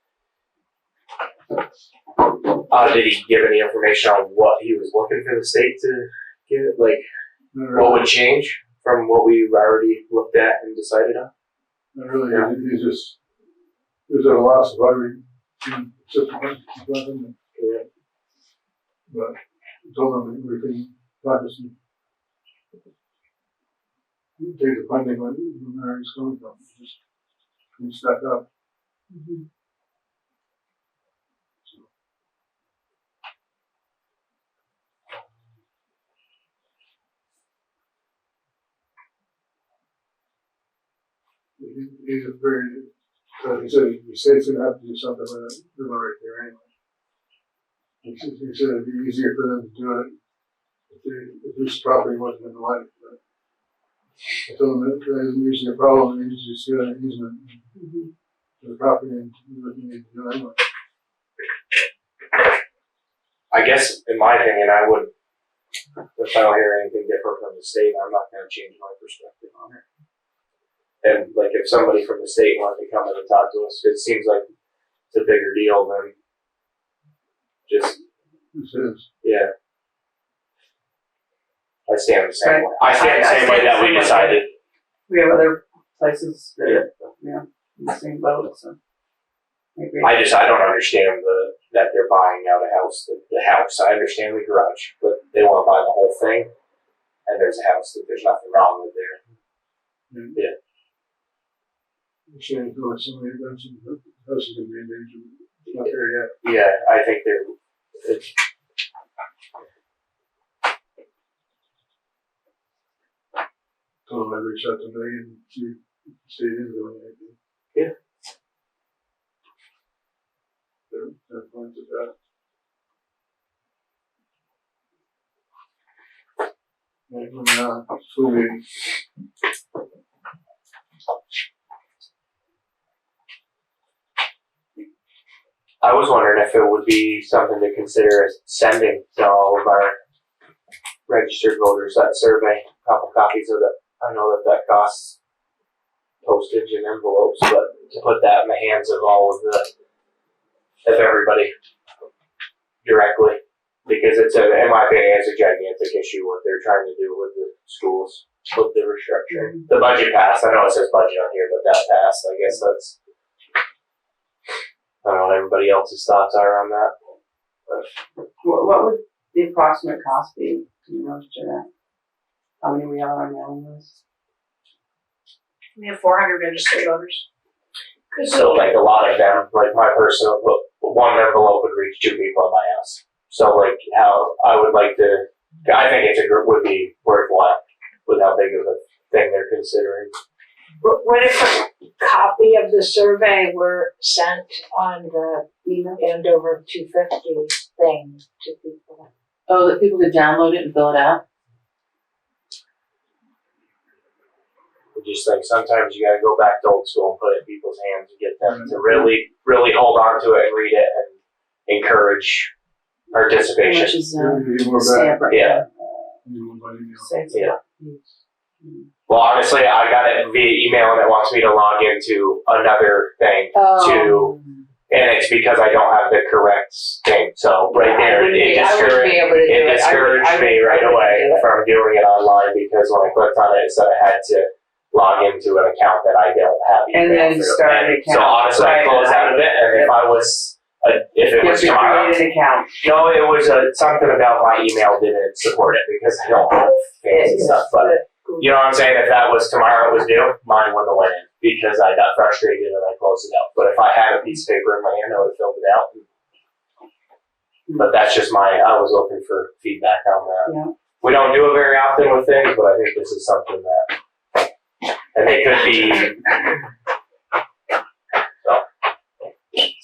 Did he give any information on what he was looking for the state to get? Like, not what really, would change from what we've already looked at and decided on? not really, he's just, he was at a loss of why we didn't accept the plan. But I told them we can practice and take the funding where it's coming from. Just can stack up. He's a very, he said the state's gonna have to do something with it, river right there anyway. He said it'd be easier for them to do it if this property wasn't in the light. But I told them that isn't usually a problem, they just get an easement to the property and do what you need to do anyway. I guess, in my opinion, I would, if I don't hear anything different from the state, I'm not gonna change my perspective on it. And like, if somebody from the state wanted to come in and talk to us, it seems like it's a bigger deal than just, yeah. I stand the same way. I stand the same way that we decided. We have other places that are, in the same boat, so. I agree. I don't understand that they're buying out a house, the house. I understand the garage, but they want to buy the whole thing, and there's a house that there's nothing wrong with there. Yeah. Shane, feel like somebody mentioned that the house is gonna be in danger. It's not there yet. Yeah, I think it's, Told them I'd reach out to Megan and see if the state is doing anything. Yeah. They're fine with that. School meeting. I was wondering if it would be something to consider sending to all of our registered voters that survey, a couple copies of it. I know that costs postage and envelopes, but to put that in the hands of of everybody directly, because in my opinion, it's a gigantic issue what they're trying to do with the schools, with the restructuring. The budget passed. I know it says budget on here, but that passed. I guess that's, I don't know what everybody else's thoughts are on that. But What would the approximate cost be? Do you know, Jeanette? How many we have on our mailing list? We have 400 registered voters. so like a lot of them, like my personal, one envelope would reach 2 people in my house. So like how I would like to, I think would be worthwhile with how big of a thing they're considering. What if a copy of the survey were sent on the Andover 250 thing to people? Oh, that people could download it and fill it out? I just think sometimes you gotta go back to old school and put it in people's hands and get them to really, really hold on to it and read it and encourage participation. Which is More stamp right Yeah. Yeah. Well, honestly, I got it via email and it wants me to log into another thing and it's because I don't have the correct thing. So right there, it discouraged me right away from doing it online because when I clicked on it, it said I had to log into an account that I don't have. And then start an account. So honestly, I closed out of it, and if I was, if it was tomorrow, create an account. no, it was something about my email didn't support it because I don't have fancy stuff. But you know what I'm saying? If that was tomorrow, it was due, mine wouldn't have went in because I got frustrated and I closed it out. But if I had a piece of paper in my hand, I would have filled it out. But that's just I was looking for feedback on that. Yeah. We don't do it very often with things, but I think this is something that, and they could be,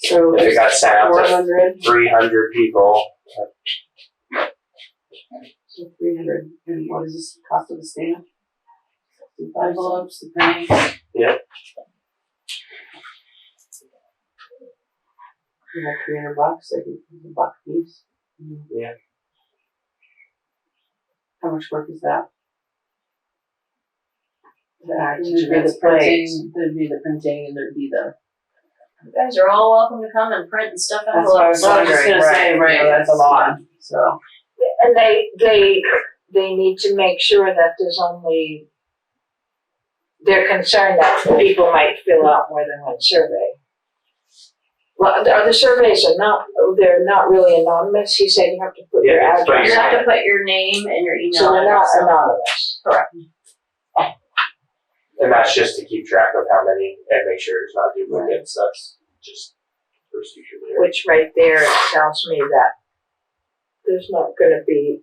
So if it got sent out to 400. 300 people. So 300. And what is this cost of the stamp? 65 envelopes, the printing. Yep. You have $300. I think it's a buck piece. Yeah. How much work is that? There'd be the printing, and there'd be the. You guys are all welcome to come and print and stuff out. That's what I was just gonna say, right, Yeah, that's a lot. So And they need to make sure that there's only, they're concerned that people might fill out more than one survey. Well, are the surveys they're not really anonymous? You said you have to put your Yeah, address. but You have to put your name and your email So they're not address. anonymous. Correct. And that's just to keep track of how many and make sure there's not duplicates. That's just procedure there. Which right there tells me that there's not gonna be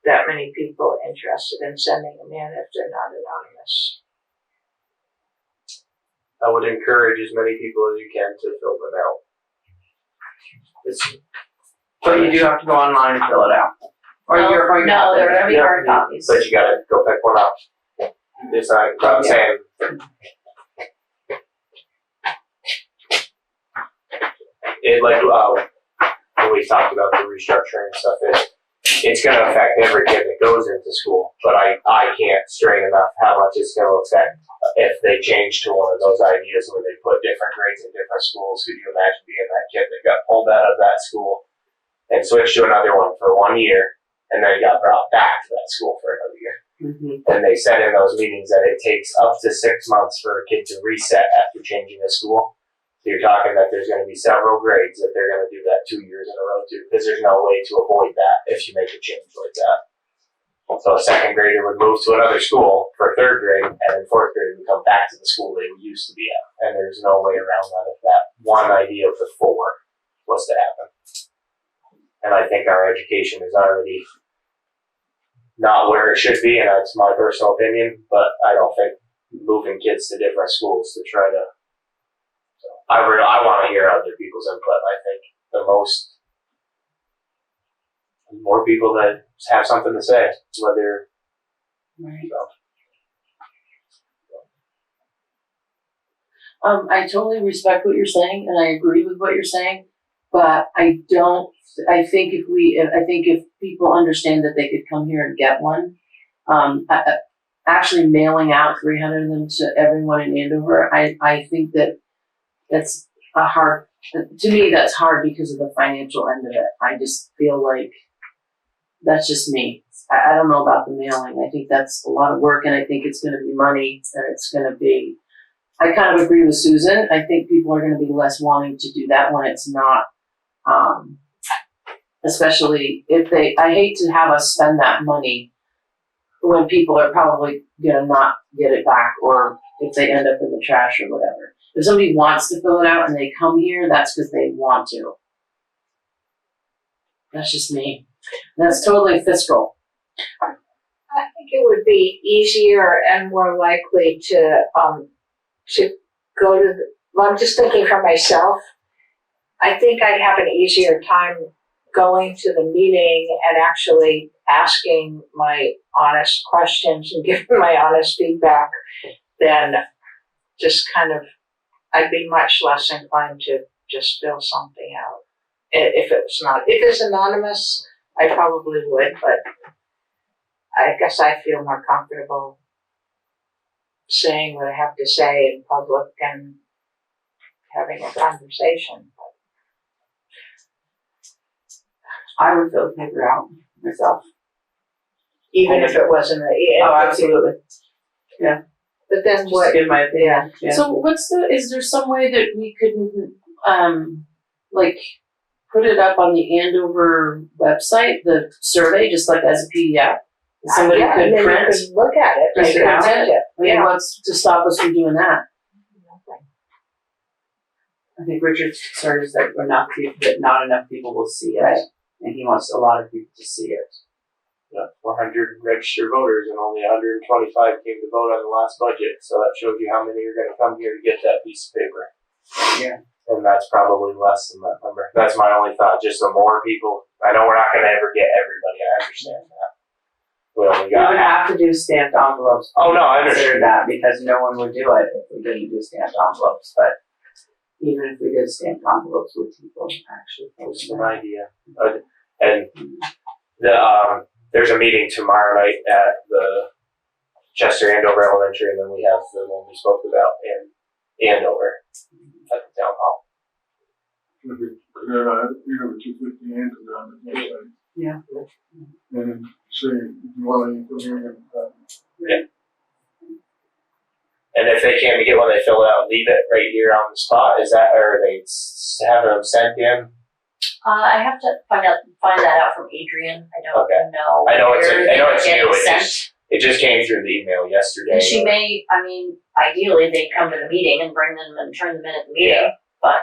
that many people interested in sending them in if they're not anonymous. I would encourage as many people as you can to fill them out. But you do have to go online and fill it out. Or No, you're no, they're gonna be hard copies. But you gotta go pick one up. It's not, I'm saying. It like, when we talked about the restructuring and stuff, it's gonna affect every kid that goes into school, but I can't strain enough how much it's gonna affect if they change to one of those ideas where they put different grades in different schools. Could you imagine being that kid that got pulled out of that school and switched to another one for 1 year and then got brought back to that school for another year? And they said in those meetings that it takes up to 6 months for a kid to reset after changing a school. So you're talking that there's going to be several grades that they're going to do that 2 years in a row too, because there's no way to avoid that if you make a change like that. So a second grader would move to another school for third grade, and then fourth grade would come back to the school they used to be at. And there's no way around that if that one idea of the four was to happen. And I think our education is already not where it should be, and that's my personal opinion, but I don't think moving kids to different schools to try to, so I want to hear other people's input. I think more people that have something to say, whether, I totally respect what you're saying, and I agree with what you're saying, but I think if people understand that they could come here and get one, actually mailing out 300 of them to everyone in Andover, I think that's to me that's hard because of the financial end of it. I just feel like that's just me. I don't know about the mailing. I think that's a lot of work, and I think it's going to be money, and it's going to be, I kind of agree with Susan. I think people are going to be less wanting to do that when it's not, especially if I hate to have us spend that money when people are probably going to not get it back, or if they end up in the trash or whatever. If somebody wants to fill it out and they come here, that's because they want to. That's just me. That's totally fiscal. I think it would be easier and more likely to go to well, I'm just thinking for myself. I think I'd have an easier time going to the meeting and actually asking my honest questions and giving my honest feedback than just kind of, I'd be much less inclined to just fill something out. If it's anonymous, I probably would, but I guess I feel more comfortable saying what I have to say in public and having a conversation. I would fill the paper out myself. Even if it wasn't Oh, absolutely. Yeah. But then Just what? to give my opinion. Yeah. So is there some way that we could, put it up on the Andover website, the survey, just like as a PDF? Somebody Yeah, could and then print. you could look at it. Print and it out. print it. I mean, what's to stop us from doing that? I think Richard's concern is that not enough people will see it, and he wants a lot of people to see it. Yeah, 400 registered voters and only 125 came to vote on the last budget. So that shows you how many are going to come here to get that piece of paper. Yeah. And that's probably less than that number. That's my only thought. Just the more people. I know we're not going to ever get everybody. I understand that. We only We got. would have to do stamped envelopes. Oh no, I Consider understand that because no one would do it if we didn't do stamped envelopes. But even if we did stamped envelopes, would people actually post Just an them? idea. And there's a meeting tomorrow night at the Chester Andover Elementary, and then we have the one we spoke about in Andover at the town hall. Put it on, 250 and put it on the website. Yeah. And then say, if you want to come here and, And if they can't get one, they fill it out and leave it right here on the spot. Is that, or are they have them sent in? I have to find that out from Adrian. I don't Okay. know. I know it's where you. they're getting It just came through the email yesterday. And she may, I mean, ideally they'd come to the meeting and bring them and turn them in at the meeting, but.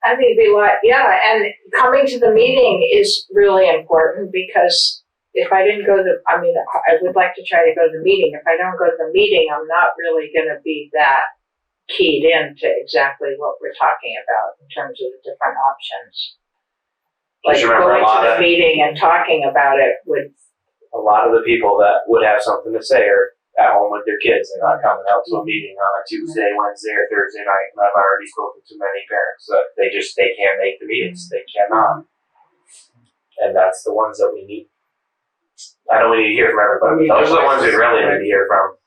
I think it'd be like, yeah, and coming to the meeting is really important because if I didn't go to, I mean, I would like to try to go to the meeting. If I don't go to the meeting, I'm not really gonna be that keyed into exactly what we're talking about in terms of the different options. Like Just remember going to the meeting and talking about it would. a lot of the people that would have something to say are at home with their kids. They're not coming out to a meeting on a Tuesday, Wednesday, or Thursday night. And I've already spoken to many parents that they can't make the meetings. They cannot. And that's the ones that we need. I know we need to hear from everybody, but those are the ones we really need to hear from.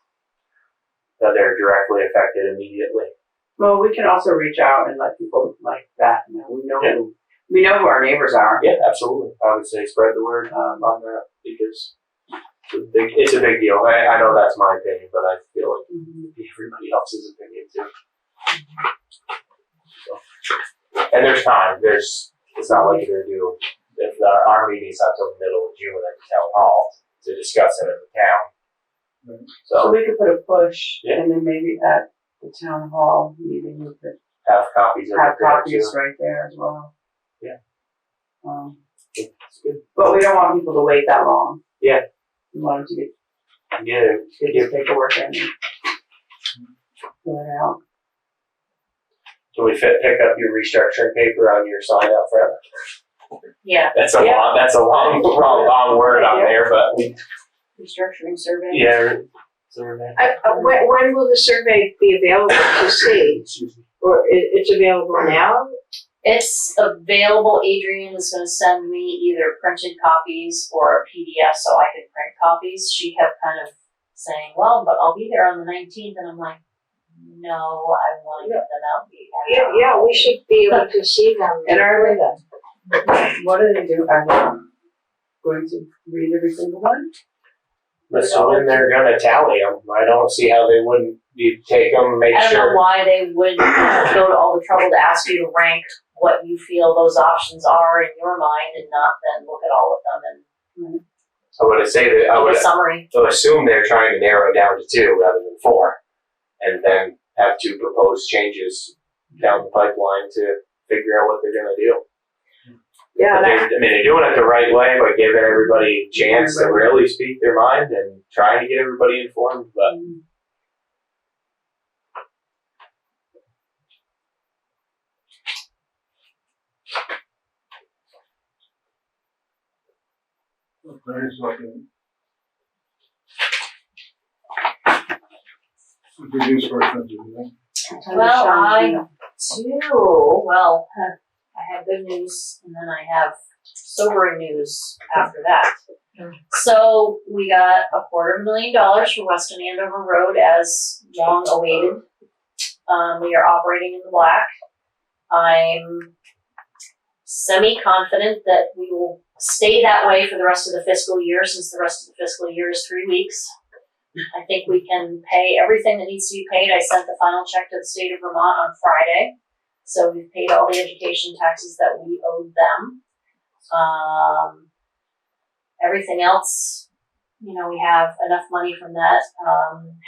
That they're directly affected immediately. Well, we can also reach out and let people like that know. We know who our neighbors are. Yeah, absolutely. I would say spread the word on that because it's a big deal. I know that's my opinion, but I feel like everybody else's opinion too. So. And there's time. It's not like they're due. If our meeting's not till the middle of June at the town hall to discuss it in the town. So we could put a push, and then maybe at the town hall meeting we could have copies of have it there copies too. right there as well. Yeah. It's good. But we don't want people to wait that long. Yeah. We want them to get get this paperwork in and fill it out. Can we pick up your restructuring paper on your sign up forever? Yeah. That's a long word on there, but Restructuring survey. yeah. When will the survey be available to see? Or it's available now? It's available. Adrian is going to send me either printed copies or a PDF so I could print copies. She kept kind of saying, well, but I'll be there on the 19th. And I'm like, no, I want to get them out. Yeah, we should be able to see them. And what do they do? Are they going to read every single one? Assuming they're gonna tally them, I don't see how they wouldn't. You take them, make I don't know sure. why they would go to all the trouble to ask you to rank what you feel those options are in your mind and not then look at all of them and I would say that I make would a summary. assume they're trying to narrow it down to 2 rather than 4, and then have 2 proposed changes down the pipeline to figure out what they're gonna do. Yeah, they're doing it the right way by giving everybody a chance to really speak their mind and trying to get everybody informed, but. Okay, so good news for us, Well, I have good news and then I have sobering news after that. So we got $250,000 for Weston Andover Road as long awaited. We are operating in the black. I'm semi-confident that we will stay that way for the rest of the fiscal year, since the rest of the fiscal year is 3 weeks. I think we can pay everything that needs to be paid. I sent the final check to the state of Vermont on Friday. So we've paid all the education taxes that we owed them. Everything else, we have enough money from that.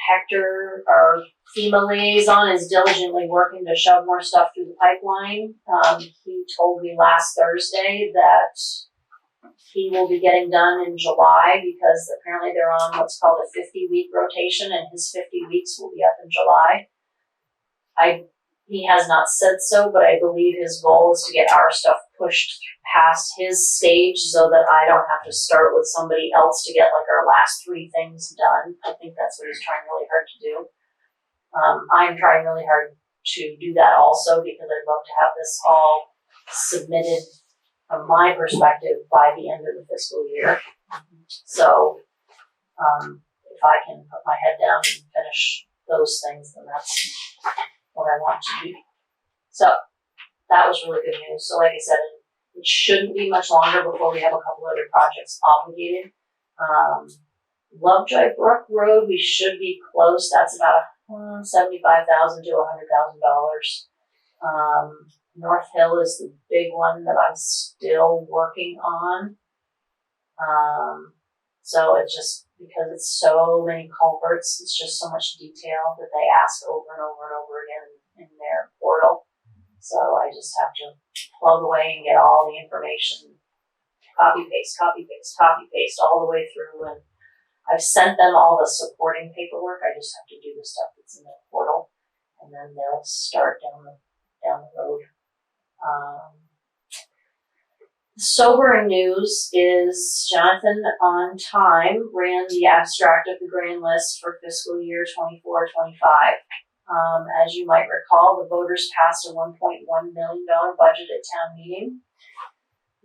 Hector, our FEMA liaison, is diligently working to shove more stuff through the pipeline. He told me last Thursday that he will be getting done in July because apparently they're on what's called a 50-week rotation, and his 50 weeks will be up in July. He has not said so, but I believe his goal is to get our stuff pushed past his stage so that I don't have to start with somebody else to get like our last 3 things done. I think that's what he's trying really hard to do. I'm trying really hard to do that also because I'd love to have this all submitted from my perspective by the end of the fiscal year. So if I can put my head down and finish those things, then that's what I want to do. So that was really good news. So like I said, it shouldn't be much longer before we have a couple other projects obligated. Lovejoy Brook Road, we should be close. That's about $75,000 to $100,000. North Hill is the big one that I'm still working on. So it's just because it's so many culverts, it's just so much detail that they ask over and over and over again in their portal. So I just have to plug away and get all the information, copy paste all the way through. And I've sent them all the supporting paperwork. I just have to do the stuff that's in their portal, and then they'll start down the road. Sobering news is Jonathan on time ran the abstract of the grand list for fiscal year 24-25. As you might recall, the voters passed a $1.1 million budget at town meeting.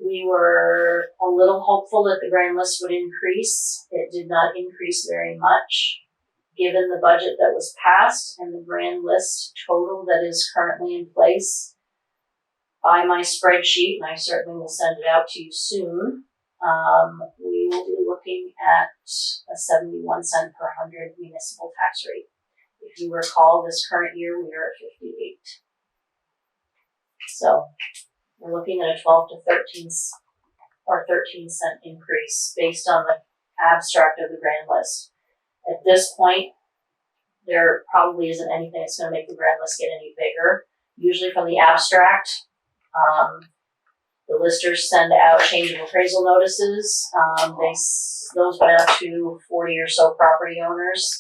We were a little hopeful that the grand list would increase. It did not increase very much, given the budget that was passed and the grand list total that is currently in place. By my spreadsheet, and I certainly will send it out to you soon, we will be looking at a 71 cent per hundred municipal tax rate. If you recall, this current year we are at 58. So we're looking at a 12 to 13 cent increase based on the abstract of the grand list. At this point, there probably isn't anything that's going to make the grand list get any bigger. Usually from the abstract, the listers send out change of appraisal notices. Those went out to 40 or so property owners.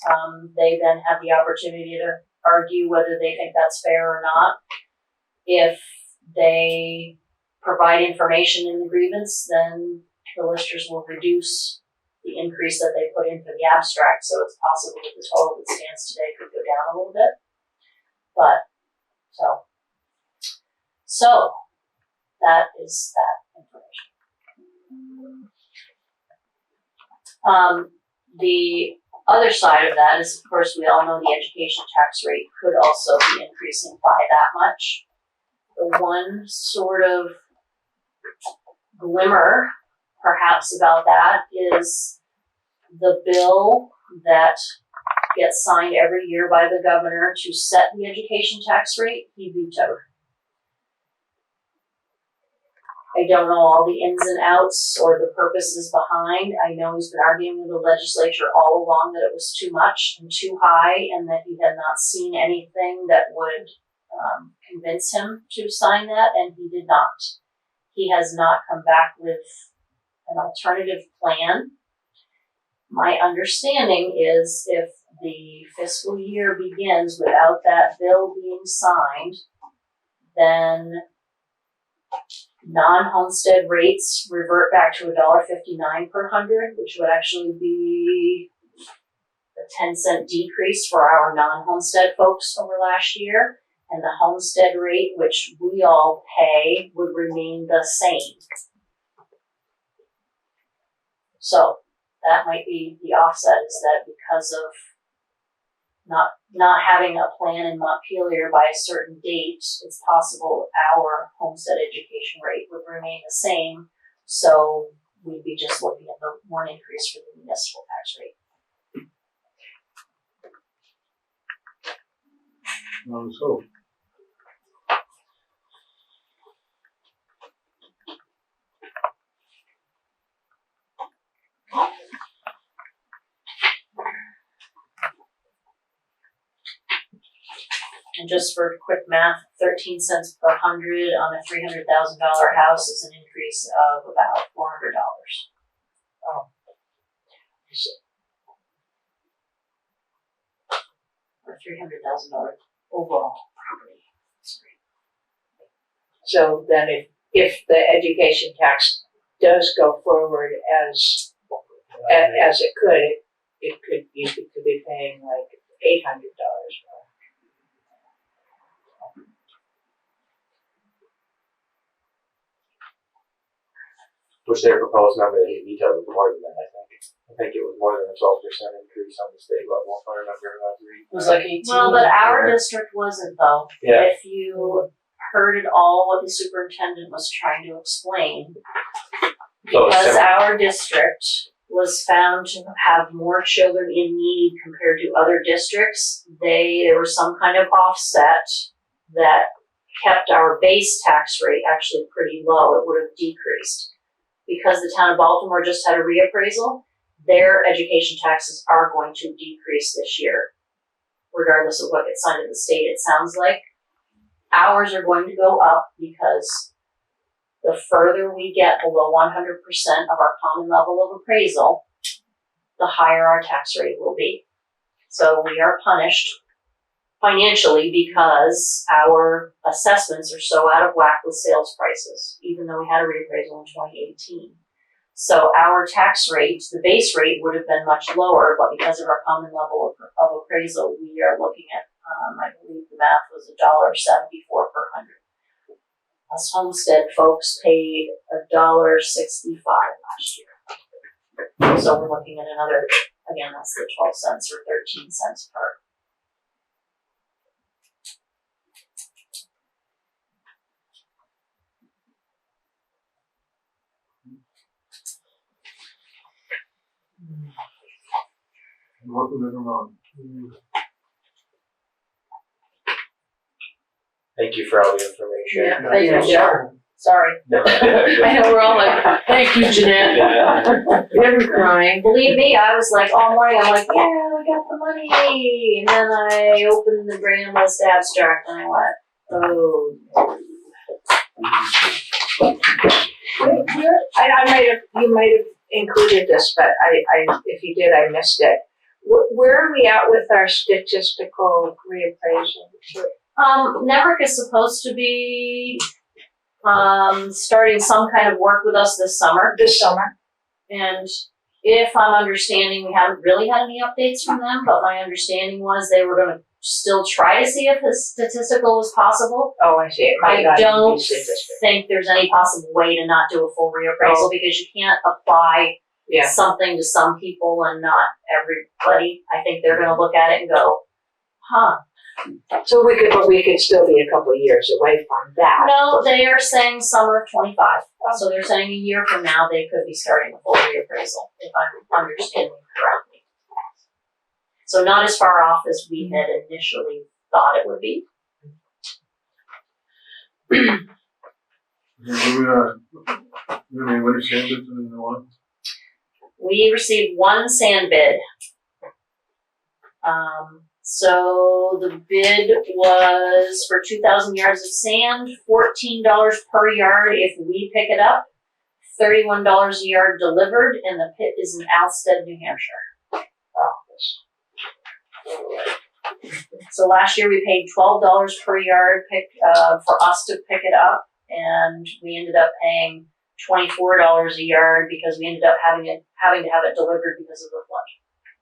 They then have the opportunity to argue whether they think that's fair or not. If they provide information in the grievance, then the listers will reduce the increase that they put in for the abstract. So it's possible that the total that stands today could go down a little bit. But so that is that information. The other side of that is, of course, we all know the education tax rate could also be increasing by that much. The one sort of glimmer, perhaps, about that is the bill that gets signed every year by the governor to set the education tax rate, he vetoed. I don't know all the ins and outs or the purposes behind. I know he's been arguing with the legislature all along that it was too much and too high, and that he had not seen anything that would convince him to sign that, and he did not. He has not come back with an alternative plan. My understanding is if the fiscal year begins without that bill being signed, then non-homestead rates revert back to $1.59 per hundred, which would actually be a 10-cent decrease for our non-homestead folks over last year. And the homestead rate, which we all pay, would remain the same. So that might be the offset, is that because of not having a plan in Montpelier by a certain date, it's possible our homestead education rate would remain the same. So we'd be just looking at the one increase for the municipal tax rate. Let's hope. And just for quick math, 13 cents per hundred on a $300,000 house is an increase of about $400. Oh. Or $300,000 overall property. So then if the education tax does go forward as it could, you could be paying like $800 more. Which their proposed number that he vetoed was more than that, I think. I think it was more than a 12% increase on the state level, if I remember correctly. It was like 18. Well, but our district wasn't, though. Yeah. If you heard at all what the superintendent was trying to explain, because our district was found to have more children in need compared to other districts. There was some kind of offset that kept our base tax rate actually pretty low. It would have decreased. Because the town of Baltimore just had a reappraisal, their education taxes are going to decrease this year, regardless of what gets signed in the state, it sounds like. Ours are going to go up because the further we get below 100% of our common level of appraisal, the higher our tax rate will be. So we are punished financially because our assessments are so out of whack with sales prices, even though we had a reappraisal in 2018. So our tax rate, the base rate, would have been much lower, but because of our common level of appraisal, we are looking at, I believe the math was $1.74 per hundred. Us homestead folks paid $1.65 last year. So we're looking at another, again, that's the 12 cents or 13 cents per. Welcome everyone. Thank you for all the information. Yeah, thank you. Yeah. Sorry. I know, we're all like, thank you, Jeanette. Never crying. Believe me, I was like, all morning, I'm like, yeah, we got the money. And then I opened the grand list abstract and I went, oh. You might have included this, but if you did, I missed it. Where are we at with our statistical reappraisal? Nemrick is supposed to be starting some kind of work with us this summer. This summer? And if I'm understanding, we haven't really had any updates from them, but my understanding was they were going to still try to see if the statistical was possible. Oh, I see. It might I not don't be statistical. think there's any possible way to not do a full reappraisal because you can't apply something to some people and not everybody. I think they're going to look at it and go, huh. So we could still be a couple of years away from that. No, they are saying summer of 25. So they're saying a year from now they could be starting a full reappraisal, if I'm understanding correctly. So not as far off as we had initially thought it would be. Winter sand bids in the one? We received one sand bid. So the bid was for 2,000 yards of sand, $14 per yard if we pick it up, $31 a yard delivered, and the pit is in Alstead, New Hampshire. So last year we paid $12 per yard for us to pick it up, and we ended up paying $24 a yard because we ended up having to have it delivered because of the flood.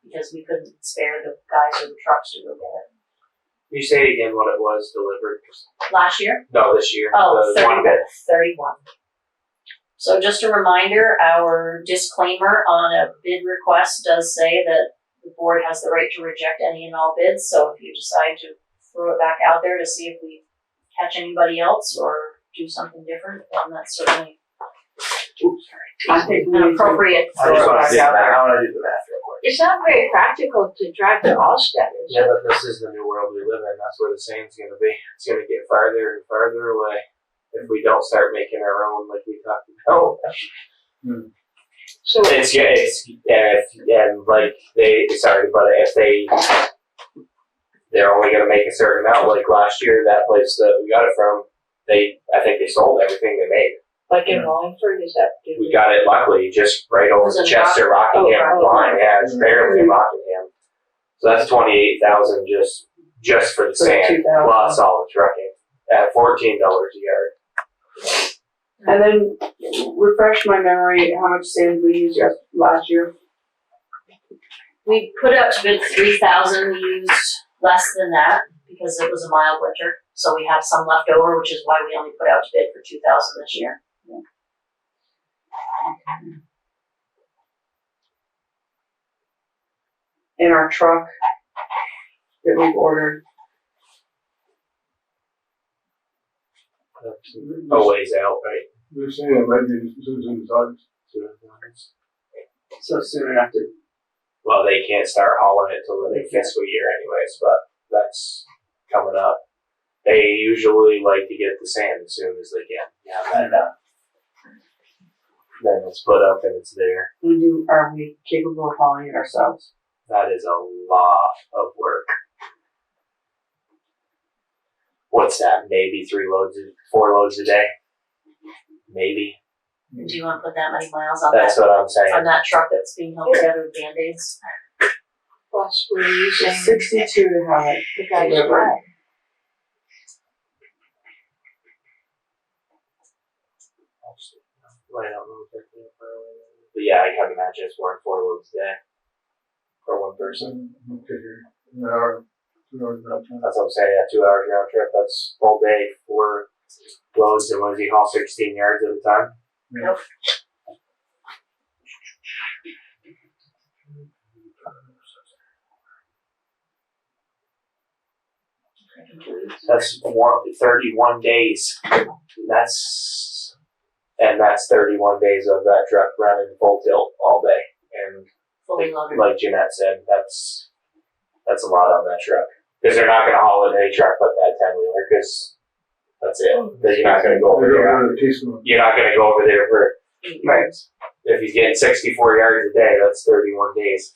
Because we couldn't spare the guys or the trucks to go get it. Can you say again what it was delivered? Last year? No, this year. Oh, The one bid. 31. So just a reminder, our disclaimer on a bid request does say that the board has the right to reject any and all bids. So if you decide to throw it back out there to see if we catch anybody else or do something different, then that's certainly I think appropriate. I just want to see that. I want to do the math real quick. It's not very practical to drive to Alstead, is Yeah, it? but this is the new world we live in. That's where the sand's going to be. It's going to get farther and farther away if we don't start making our own, like we talked about. So It's like they're only going to make a certain amount. Like last year, that place that we got it from, I think they sold everything they made. like in Wallingford, is that? We got it luckily just right over Was it the Chester Rockingham line. Yeah, it's barely in Rockingham. So that's 28,000 just for the sand 2,000. plus all the trucking at $14 a yard. And then refresh my memory, how much sand we used last year? We put out to bid 3,000. We used less than that because it was a mild winter. So we have some left over, which is why we only put out to bid for 2,000 this year. In our truck that we've ordered. That's a ways out, right? They're saying it might be as soon as August. So soon enough to, Well, they can't start hauling it till the new fiscal year anyways, but that's coming up. They usually like to get the sand as soon as they can. Yeah, that done. Then it's put up and it's there. are we capable of hauling it ourselves? That is a lot of work. What's that? Maybe 4 loads a day? Maybe. Do you want to put that many miles on That's what I'm saying. that truck that's being held together with Band-Aids? Plus, we're using 62 to have it the guy's delivered. drive. I don't know exactly. But yeah, I can imagine it's more than 4 loads a day for one person. Okay, an hour, 2 hours round trip. That's what I'm saying. Yeah, 2 hours round trip. That's full day, 4 loads, and what does he haul 16 yards at a time? Yeah. That's 31 days. That's 31 days of that truck running full tilt all day. And Fully loaded. like Jeanette said, that's a lot on that truck. Because they're not going to haul in any truck but that 10-wheeler, because that's it. You're not going to go over there. You're not going to go over there for, Right. if he's getting 64 yards a day, that's 31 days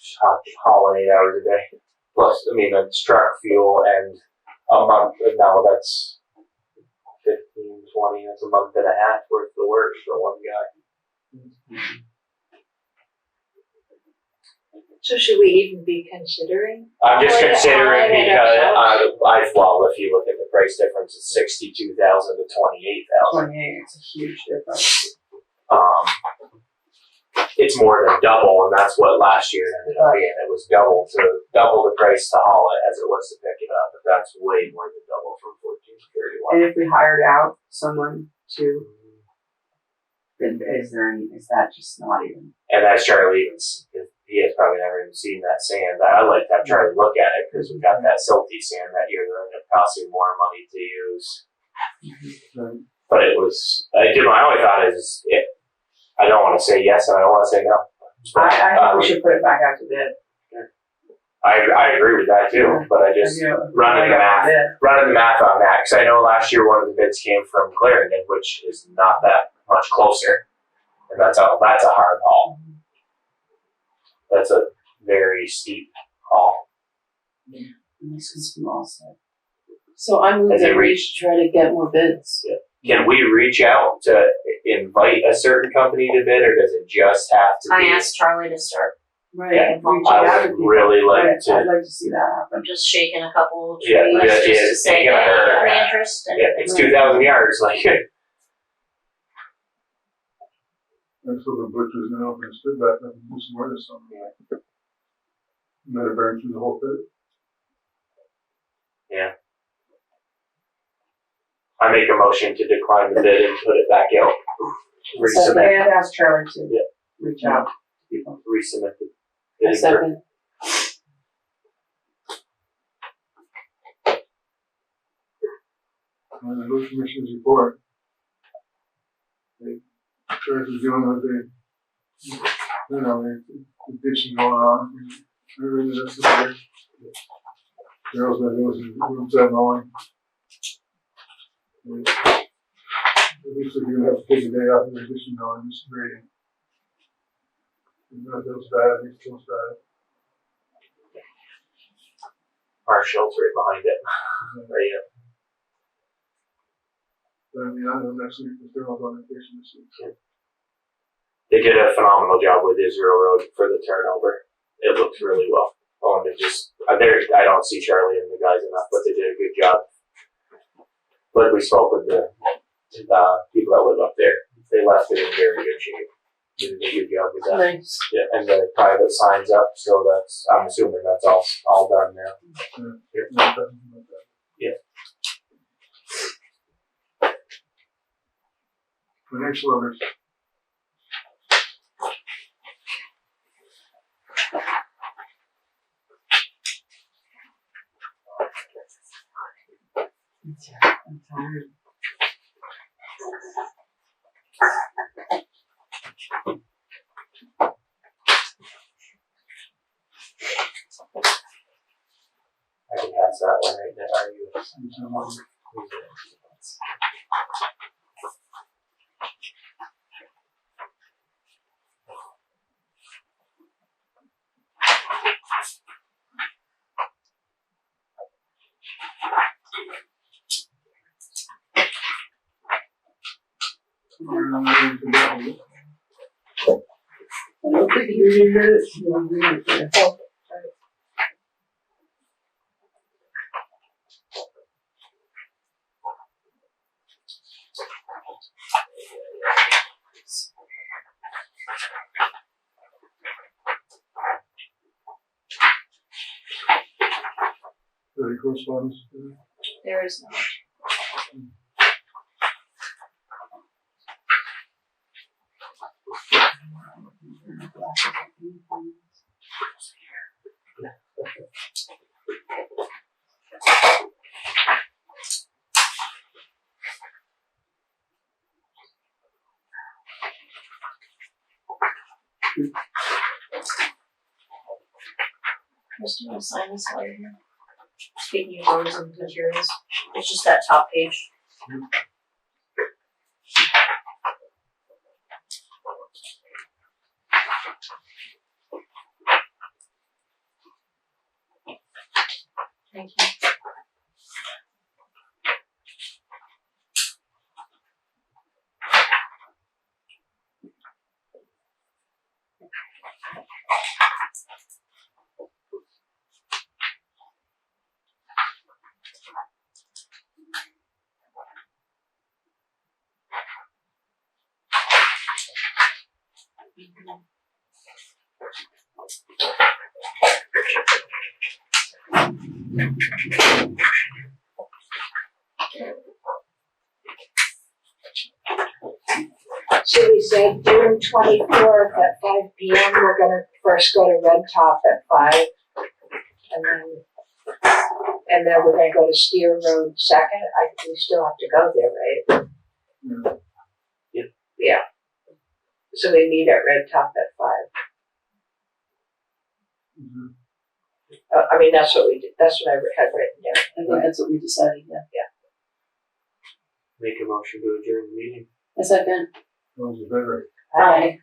hauling 8 hours a day. Plus, I mean, that's truck fuel and a month. Now that's 15, 20, that's a month and a half worth of work for one guy. So should we even be considering? I'm just hauling it considering because ourselves? well, if you look at the price difference, it's 62,000 to 28,000. 28, it's a huge difference. It's more than double, and that's what last year ended up being. It was double the price to haul it as it was to pick it up. But that's way more than double from 14 to 31. And if we hired out someone to, then is that just not even? And that's Charlie even. He has probably never even seen that sand. I like to have Charlie look at it because we got that silty sand that year that ended up costing more money to use. But it was. My only thought is I don't want to say yes and I don't want to say no. I think we should put it back out to bid. I agree with that too, but I just running the math on that, because I know last year one of the bids came from Clarendon, which is not that much closer, and that's a hard haul. That's a very steep haul. This is from also. So I move Has it that we reached- try to get more bids. Can we reach out to invite a certain company to bid, or does it just have to be? I asked Charlie to start. Right. Yeah, Reach I out to would people. really like Right, to. I'd like to see that happen. I'm just shaking a couple of trees Yeah, yeah, just to yeah, say, it's hey, gonna hurt. any interest? And Yeah, it's 2,000 yards. Like, That's what the butcher's gonna open his pit back up and do some more this summer. Better burn through the whole pit. I make a motion to decline the bid and put it back out. So Resubmit. I'd ask Charlie to Yeah. reach out to people. Resubmit the A bidding. second. And the road commissioners report. They started doing what the ditching going on. Everything that's there. Carol's been doing some rooms that mowing. At least if you're gonna have to take a day off in addition to do some grading. It's not those bad, it's still bad. Marshall's right behind it. Right, yeah. But I mean, I don't know next week if they're all on vacation this week. So. They did a phenomenal job with Israel Road for the turnover. It looked really well. Oh, and I don't see Charlie and the guys enough, but they did a good job. Like we spoke with the people that live up there. They left it in very good shape. They did a good job with that. Nice. Yeah, and the private signs up, so I'm assuming that's all done now. Yeah. Financial owners. I'm tired. That's that one right there. Are you? I don't think you need minutes. You don't need it there. Any correspondence? There is no. Chris, do you want to sign this while you're here? Speaking of roads and materials, it's just that top page. Thank you. So we said June 24th at 5 p.m. We're gonna first go to Red Top at 5, and then we're gonna go to Steer Road second. I think we still have to go there, right? Yeah. So we meet at Red Top at 5. Mm-hmm. I mean, that's what we did. That's what I had written down. I think that's what we decided, yeah. Make a motion to adjourn the meeting. A second. Those are better. Aye.